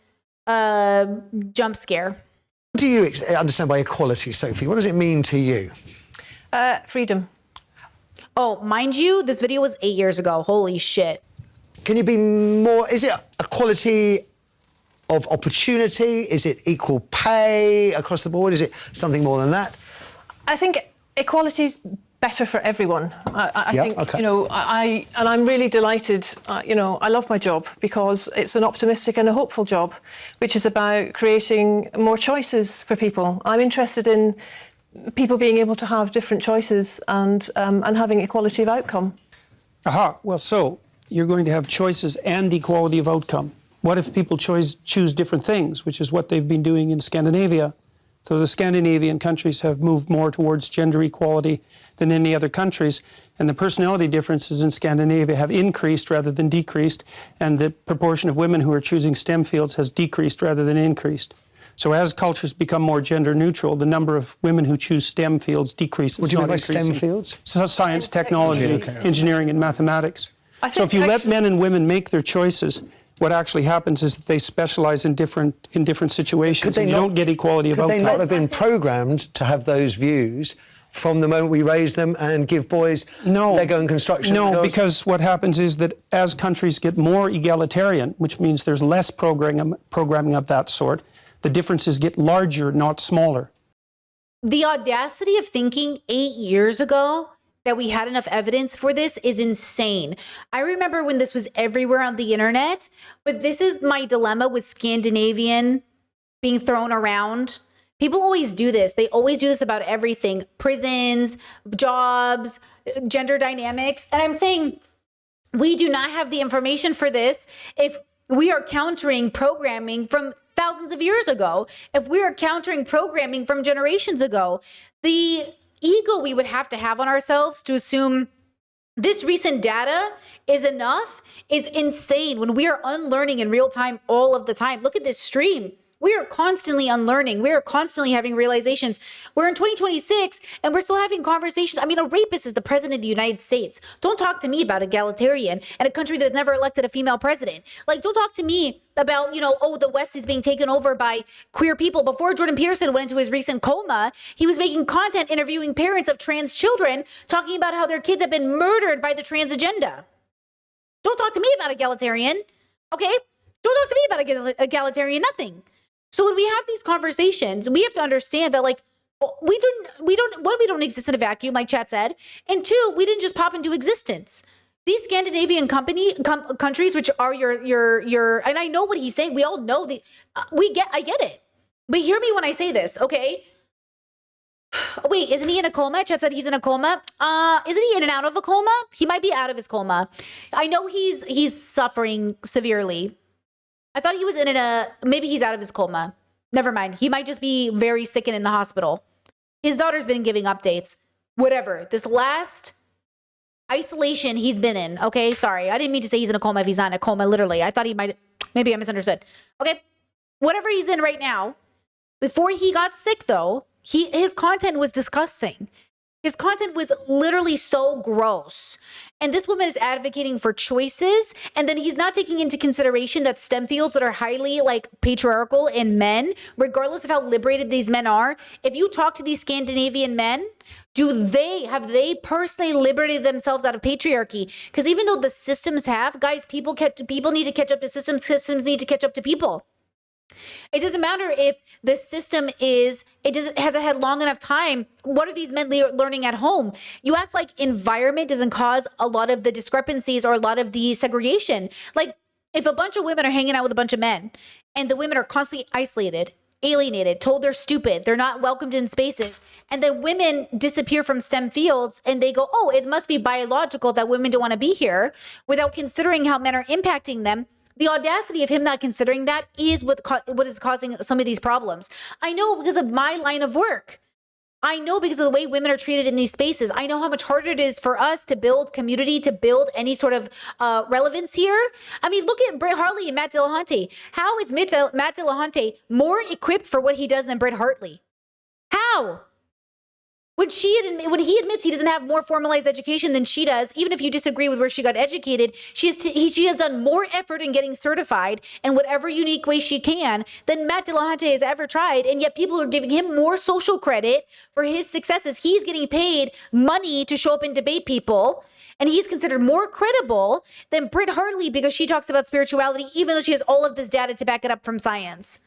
jump scare. What do you understand by equality, Sophie? What does it mean to you? Freedom. Oh, mind you, this video was 8 years ago. Holy shit. Can you be more, is it equality of opportunity? Is it equal pay across the board? Is it something more than that? I think equality is better for everyone. I think, okay. you know, I'm really delighted, you know, I love my job because it's an optimistic and a hopeful job, which is about creating more choices for people. I'm interested in people being able to have different choices and having equality of outcome. Aha, well, so you're going to have choices and equality of outcome. What if people choose different things, which is what they've been doing in Scandinavia? So the Scandinavian countries have moved more towards gender equality than any other countries, and the personality differences in Scandinavia have increased rather than decreased, and the proportion of women who are choosing STEM fields has decreased rather than increased. So as cultures become more gender neutral, the number of women who choose STEM fields decreases. What do you mean by STEM fields? So science, technology, engineering, and mathematics. So if you let men and women make their choices, what actually happens is that they specialize in different situations, and you don't get equality of outcome. Could they not have been programmed to have those views from the moment we raise them and give boys Lego and construction? No, because what happens is that as countries get more egalitarian, which means there's less programming of that sort, the differences get larger, not smaller. The audacity of thinking 8 years ago that we had enough evidence for this is insane. I remember when this was everywhere on the internet, but this is my dilemma with Scandinavian being thrown around. People always do this. They always do this about everything. Prisons, jobs, gender dynamics. And I'm saying we do not have the information for this if we are countering programming from thousands of years ago. If we are countering programming from generations ago, the ego we would have to have on ourselves to assume this recent data is enough is insane when we are unlearning in real time all of the time. Look at this stream. We are constantly unlearning. We are constantly having realizations. We're in 2026 and we're still having conversations. I mean, a rapist is the president of the United States. Don't talk to me about egalitarian and a country that's never elected a female president. Like, don't talk to me about, oh, the West is being taken over by queer people. Before Jordan Peterson went into his recent coma, he was making content interviewing parents of trans children, talking about how their kids have been murdered by the trans agenda. Don't talk to me about egalitarian, okay? Don't talk to me about egalitarian, nothing. So when we have these conversations, we have to understand that, like, we don't exist in a vacuum, like chat said, and two, we didn't just pop into existence. These Scandinavian countries, which are your, and I know what he's saying. We all know I get it, but hear me when I say this, okay? Wait, isn't he in a coma? Chat said he's in a coma. Isn't he in and out of a coma? He might be out of his coma. I know he's suffering severely. I thought he was maybe he's out of his coma. Never mind. He might just be very sick and in the hospital. His daughter's been giving updates. Whatever. This last isolation he's been in. Okay, sorry. I didn't mean to say he's in a coma if he's not in a coma, literally. I thought he might, maybe I misunderstood. Okay, whatever he's in right now, before he got sick though, his content was disgusting. His content was literally so gross. And this woman is advocating for choices. And then he's not taking into consideration that STEM fields that are highly like patriarchal in men, regardless of how liberated these men are. If you talk to these Scandinavian men, have they personally liberated themselves out of patriarchy? Because even though the systems have, guys, people need to catch up to systems. Systems need to catch up to people. It doesn't matter if the system hasn't had long enough time. What are these men learning at home? You act like environment doesn't cause a lot of the discrepancies or a lot of the segregation. Like, if a bunch of women are hanging out with a bunch of men and the women are constantly isolated, alienated, told they're stupid, they're not welcomed in spaces, and then women disappear from STEM fields and they go, oh, it must be biological that women don't want to be here, without considering how men are impacting them. The audacity of him not considering that is what is causing some of these problems. I know because of my line of work. I know because of the way women are treated in these spaces. I know how much harder it is for us to build community, to build any sort of relevance here. I mean, look at Britt Hartley and Matt Dillahunty. How is Matt Dillahunty more equipped for what he does than Britt Hartley? How? When he admits he doesn't have more formalized education than she does, even if you disagree with where she got educated, she has done more effort in getting certified in whatever unique way she can than Matt Dillahunty has ever tried, and yet people are giving him more social credit for his successes. He's getting paid money to show up and debate people, and he's considered more credible than Britt Hartley because she talks about spirituality, even though she has all of this data to back it up from science.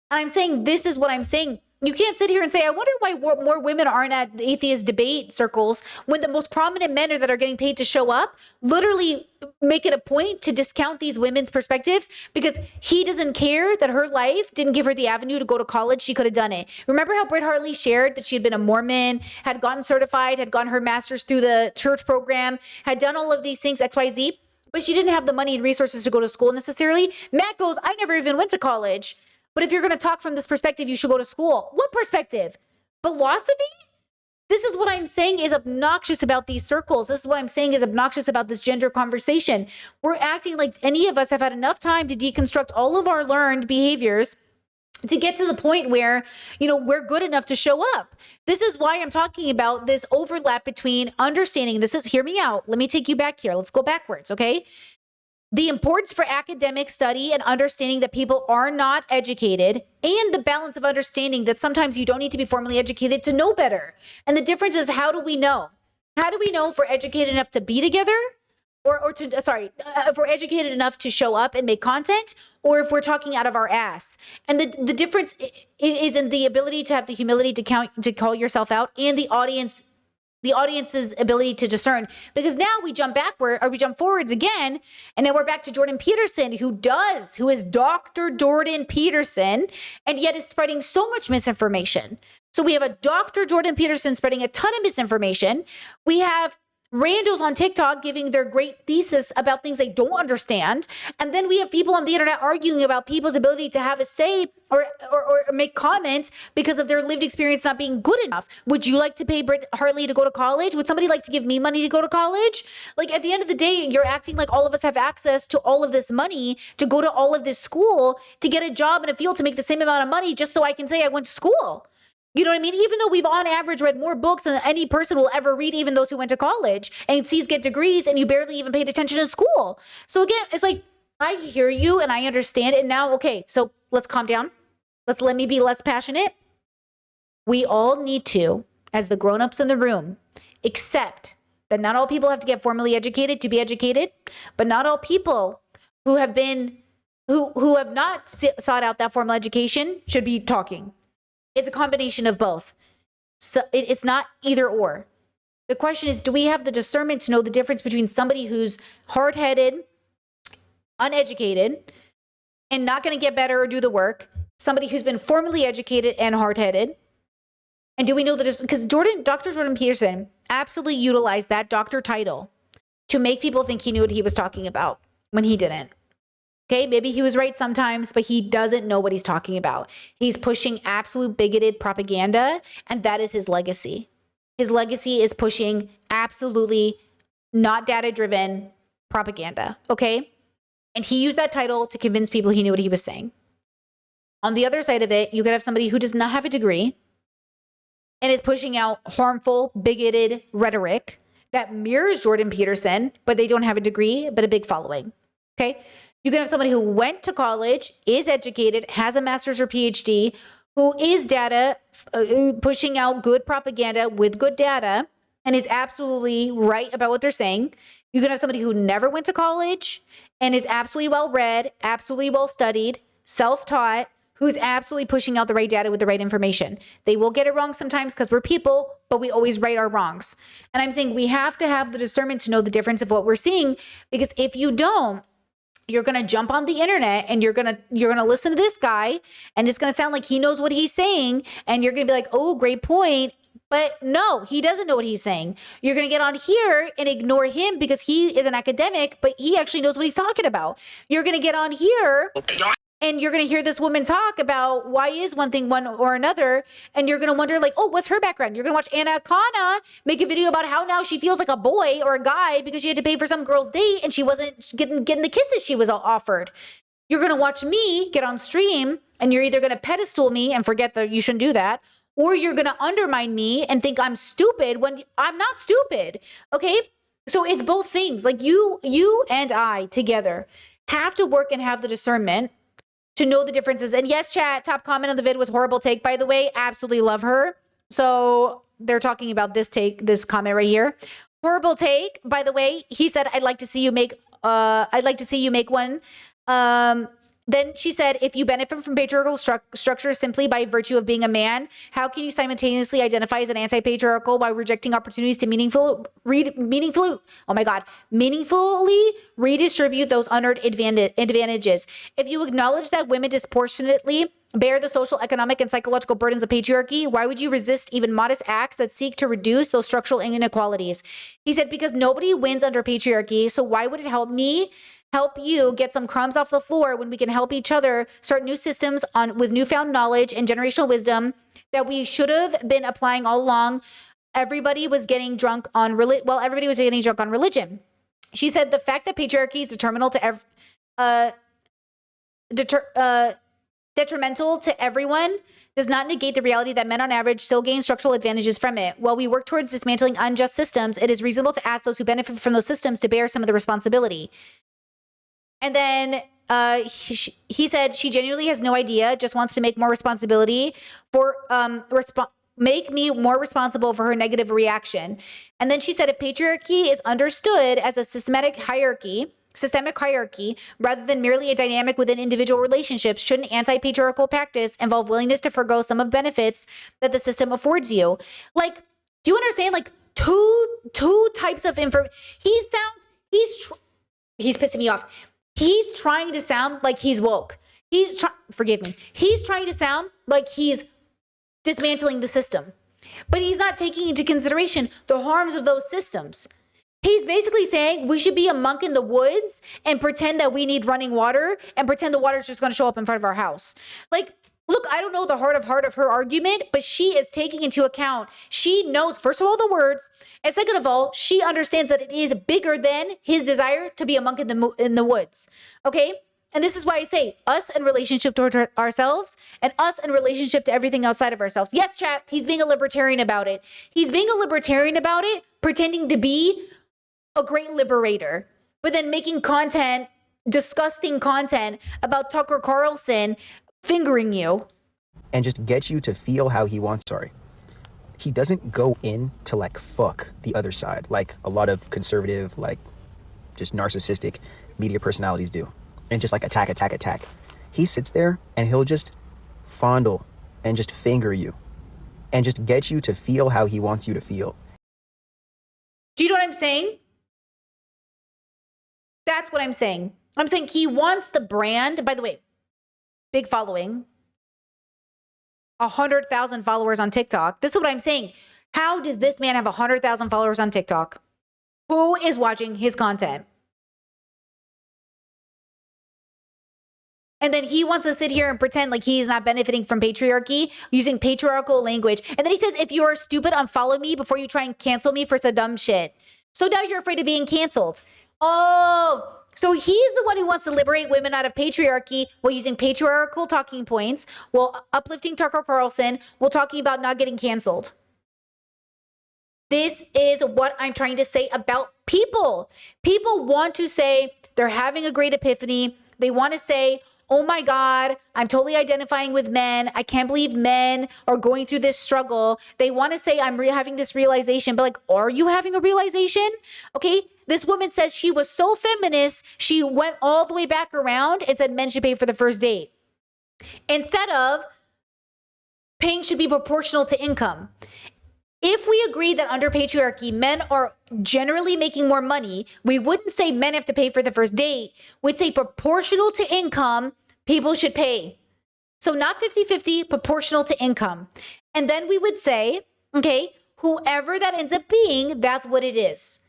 And I'm saying, this is what I'm saying. You can't sit here and say, I wonder why more women aren't at atheist debate circles when the most prominent men that are getting paid to show up literally make it a point to discount these women's perspectives because he doesn't care that her life didn't give her the avenue to go to college. She could have done it. Remember how Britt Hartley shared that she had been a Mormon, had gotten certified, had gotten her master's through the church program, had done all of these things, XYZ, but she didn't have the money and resources to go to school necessarily. Matt goes, I never even went to college. But if you're going to talk from this perspective, you should go to school. What perspective? Philosophy? This is what I'm saying is obnoxious about these circles. This is what I'm saying is obnoxious about this gender conversation. We're acting like any of us have had enough time to deconstruct all of our learned behaviors to get to the point where, we're good enough to show up. This is why I'm talking about this overlap between understanding. Hear me out. Let me take you back here. Let's go backwards, okay? The importance for academic study and understanding that people are not educated, and the balance of understanding that sometimes you don't need to be formally educated to know better. And the difference is, how do we know? How do we know if we're educated enough to be together? If we're educated enough to show up and make content, or if we're talking out of our ass. And the difference is in the ability to have the humility to call yourself out, and the audience's ability to discern. Because now we jump forwards again, and then we're back to Jordan Peterson, who is Dr. Jordan Peterson, and yet is spreading so much misinformation. So we have a Dr. Jordan Peterson spreading a ton of misinformation. We have randos on TikTok giving their great thesis about things they don't understand. And then we have people on the internet arguing about people's ability to have a say or make comments because of their lived experience not being good enough. Would you like to pay Britt Hartley to go to college? Would somebody like to give me money to go to college? Like, at the end of the day, you're acting like all of us have access to all of this money to go to all of this school to get a job in a field to make the same amount of money just so I can say I went to school. You know what I mean? Even though we've on average read more books than any person will ever read, even those who went to college, and C's get degrees and you barely even paid attention in school. So again, it's like, I hear you and I understand it now. Okay, so let's calm down. Let me be less passionate. We all need to, as the grown-ups in the room, accept that not all people have to get formally educated to be educated, but not all people who have been, who have not sought out that formal education should be talking. It's a combination of both. So it's not either or. The question is, do we have the discernment to know the difference between somebody who's hard-headed, uneducated, and not going to get better or do the work, somebody who's been formally educated and hard-headed? And do we know that, because Dr. Jordan Peterson absolutely utilized that doctor title to make people think he knew what he was talking about when he didn't. Okay, maybe he was right sometimes, but he doesn't know what he's talking about. He's pushing absolute bigoted propaganda, and that is his legacy. His legacy is pushing absolutely not data-driven propaganda, okay? And he used that title to convince people he knew what he was saying. On the other side of it, you could have somebody who does not have a degree and is pushing out harmful, bigoted rhetoric that mirrors Jordan Peterson, but they don't have a degree, but a big following, okay? You can have somebody who went to college, is educated, has a master's or PhD, who is data, pushing out good propaganda with good data, and is absolutely right about what they're saying. You can have somebody who never went to college and is absolutely well-read, absolutely well-studied, self-taught, who's absolutely pushing out the right data with the right information. They will get it wrong sometimes because we're people, but we always right our wrongs. And I'm saying we have to have the discernment to know the difference of what we're seeing, because if you don't, you're going to jump on the internet and you're going to listen to this guy and it's going to sound like he knows what he's saying. And you're going to be like, oh, great point. But no, he doesn't know what he's saying. You're going to get on here and ignore him because he is an academic, but he actually knows what he's talking about. You're going to get on here and you're going to hear this woman talk about why is one thing one or another. And you're going to wonder like, oh, what's her background? You're going to watch Anna Akana make a video about how now she feels like a boy or a guy because she had to pay for some girl's date and she wasn't getting the kisses she was offered. You're going to watch me get on stream and you're either going to pedestal me and forget that you shouldn't do that, or you're going to undermine me and think I'm stupid when I'm not stupid. Okay. So it's both things. Like you and I together have to work and have the discernment to know the differences. And yes, chat, top comment on the vid was horrible take, by the way. Absolutely love her. So they're talking about this comment right here. Horrible take, by the way. He said, I'd like to see you make one. Then she said, if you benefit from patriarchal structure simply by virtue of being a man, how can you simultaneously identify as an anti-patriarchal while rejecting opportunities to meaningfully redistribute those unearned advantages? If you acknowledge that women disproportionately bear the social, economic, and psychological burdens of patriarchy, why would you resist even modest acts that seek to reduce those structural inequalities? He said, because nobody wins under patriarchy, so why would it help you get some crumbs off the floor when we can help each other start new systems with newfound knowledge and generational wisdom that we should have been applying all along? Everybody was getting drunk on religion. She said the fact that patriarchy is detrimental to everyone does not negate the reality that men on average still gain structural advantages from it. While we work towards dismantling unjust systems, it is reasonable to ask those who benefit from those systems to bear some of the responsibility. And then he said she genuinely has no idea, just wants to make more responsibility for make me more responsible for her negative reaction. And then she said if patriarchy is understood as a systemic hierarchy rather than merely a dynamic within individual relationships, shouldn't anti-patriarchal practice involve willingness to forgo some of benefits that the system affords you? Like, do you understand? Like two types of information. He's pissing me off. He's trying to sound like he's woke. He's trying to sound like he's dismantling the system, but he's not taking into consideration the harms of those systems. He's basically saying we should be a monk in the woods and pretend that we need running water and pretend the water's just going to show up in front of our house. Like, look, I don't know the heart of her argument, but she is taking into account, she knows, first of all, the words, and second of all, she understands that it is bigger than his desire to be a monk in the woods. Okay? And this is why I say us in relationship to ourselves and us in relationship to everything outside of ourselves. Yes, chat, he's being a libertarian about it. He's being a libertarian about it, pretending to be a great liberator, but then making content, disgusting content about Tucker Carlson fingering you. And just get you to feel how he wants. Sorry. He doesn't go in to like fuck the other side like a lot of conservative, like just narcissistic media personalities do. And just like attack. He sits there and he'll just fondle and just finger you and just get you to feel how he wants you to feel. Do you know what I'm saying? That's what I'm saying. I'm saying he wants the brand. By the way, big following. 100,000 followers on TikTok. This is what I'm saying. How does this man have 100,000 followers on TikTok? Who is watching his content? And then he wants to sit here and pretend like he's not benefiting from patriarchy using patriarchal language. And then he says, if you're stupid, unfollow me before you try and cancel me for some dumb shit. So now you're afraid of being canceled. Oh, so he's the one who wants to liberate women out of patriarchy while using patriarchal talking points, while uplifting Tucker Carlson, while talking about not getting canceled. This is what I'm trying to say about people. People want to say they're having a great epiphany. They want to say, oh my God, I'm totally identifying with men. I can't believe men are going through this struggle. They want to say I'm having this realization, but like, are you having a realization? Okay, this woman says she was so feminist, she went all the way back around and said men should pay for the first date. Instead of paying should be proportional to income. If we agree that under patriarchy, men are generally making more money, we wouldn't say men have to pay for the first date. We'd say proportional to income, people should pay. So not 50-50, proportional to income. And then we would say, okay, whoever that ends up being, that's what it is.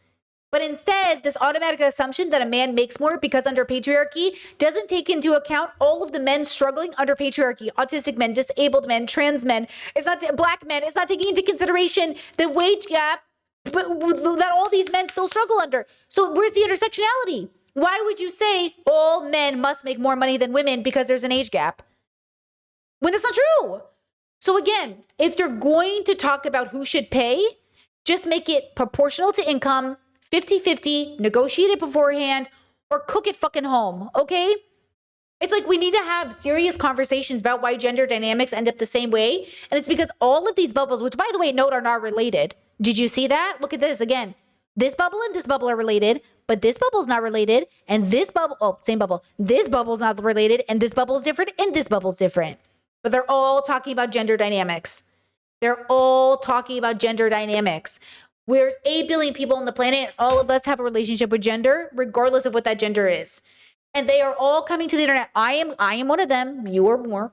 But instead, this automatic assumption that a man makes more because under patriarchy doesn't take into account all of the men struggling under patriarchy, autistic men, disabled men, trans men, it's not black men, it's not taking into consideration the wage gap that all these men still struggle under. So where's the intersectionality? Why would you say all men must make more money than women because there's an age gap? When that's not true. So again, if you're going to talk about who should pay, just make it proportional to income, 50-50, negotiate it beforehand, or cook it fucking home, okay? It's like we need to have serious conversations about why gender dynamics end up the same way. And it's because all of these bubbles, which by the way, note are not related. Did you see that? Look at this again. This bubble and this bubble are related, but this bubble's not related. And this bubble, oh, same bubble. This bubble's not related, and this bubble's different, and this bubble's different. But they're all talking about gender dynamics. They're all talking about gender dynamics. There's 8 billion people on the planet, and all of us have a relationship with gender, regardless of what that gender is. And they are all coming to the internet. I am one of them. You are more,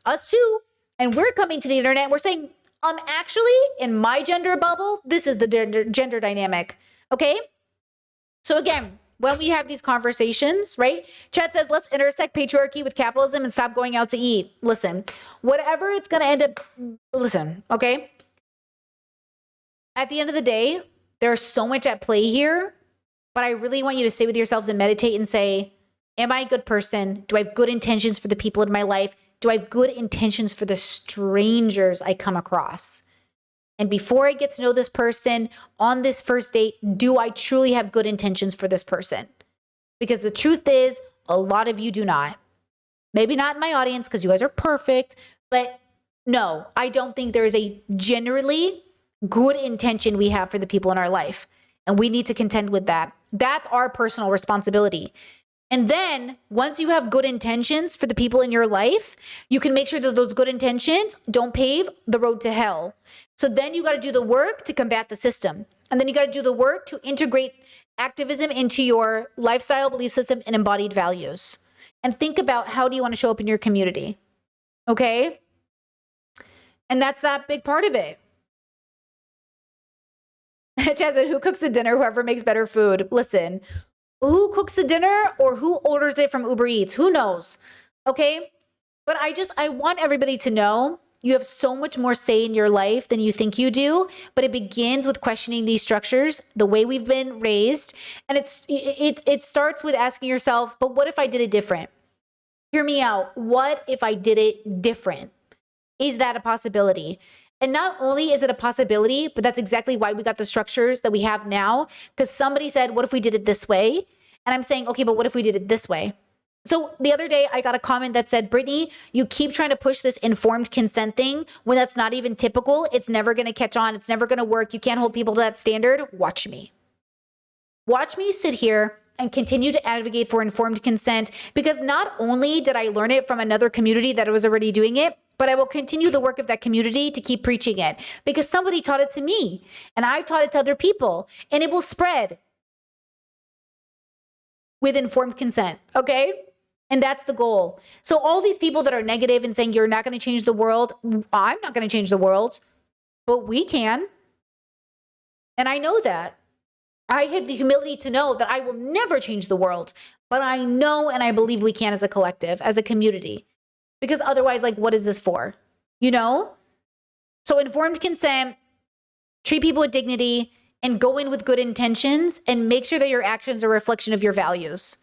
us too. And we're coming to the internet and we're saying, actually, in my gender bubble, this is the gender dynamic. Okay? So again, when we have these conversations, right? Chat says, let's intersect patriarchy with capitalism and stop going out to eat. Listen, whatever it's going to end up, listen, okay? At the end of the day, there's so much at play here, but I really want you to stay with yourselves and meditate and say, am I a good person? Do I have good intentions for the people in my life? Do I have good intentions for the strangers I come across? And before I get to know this person on this first date, do I truly have good intentions for this person? Because the truth is, a lot of you do not. Maybe not in my audience because you guys are perfect, but no, I don't think there is a generally good intention we have for the people in our life. And we need to contend with that. That's our personal responsibility. And then once you have good intentions for the people in your life, you can make sure that those good intentions don't pave the road to hell. So then you got to do the work to combat the system. And then you got to do the work to integrate activism into your lifestyle, belief system, and embodied values. And think about how do you want to show up in your community? Okay? And that's that big part of it. Chaz said, who cooks the dinner? Whoever makes better food. Listen, who cooks the dinner or who orders it from Uber Eats? Who knows? Okay. But I want everybody to know you have so much more say in your life than you think you do. But it begins with questioning these structures, the way we've been raised. And it starts with asking yourself, but what if I did it different? Hear me out. What if I did it different? Is that a possibility? And not only is it a possibility, but that's exactly why we got the structures that we have now. Because somebody said, what if we did it this way? And I'm saying, okay, but what if we did it this way? So the other day I got a comment that said, Brittany, you keep trying to push this informed consent thing when that's not even typical. It's never going to catch on. It's never going to work. You can't hold people to that standard. Watch me. Watch me sit here and continue to advocate for informed consent, because not only did I learn it from another community that was already doing it, but I will continue the work of that community to keep preaching it because somebody taught it to me and I've taught it to other people, and it will spread with informed consent. Okay. And that's the goal. So all these people that are negative and saying you're not going to change the world, I'm not going to change the world, but we can. And I know that. I have the humility to know that I will never change the world, but I know and I believe we can as a collective, as a community, because otherwise, like, what is this for? You know? So informed consent, treat people with dignity, and go in with good intentions and make sure that your actions are a reflection of your values.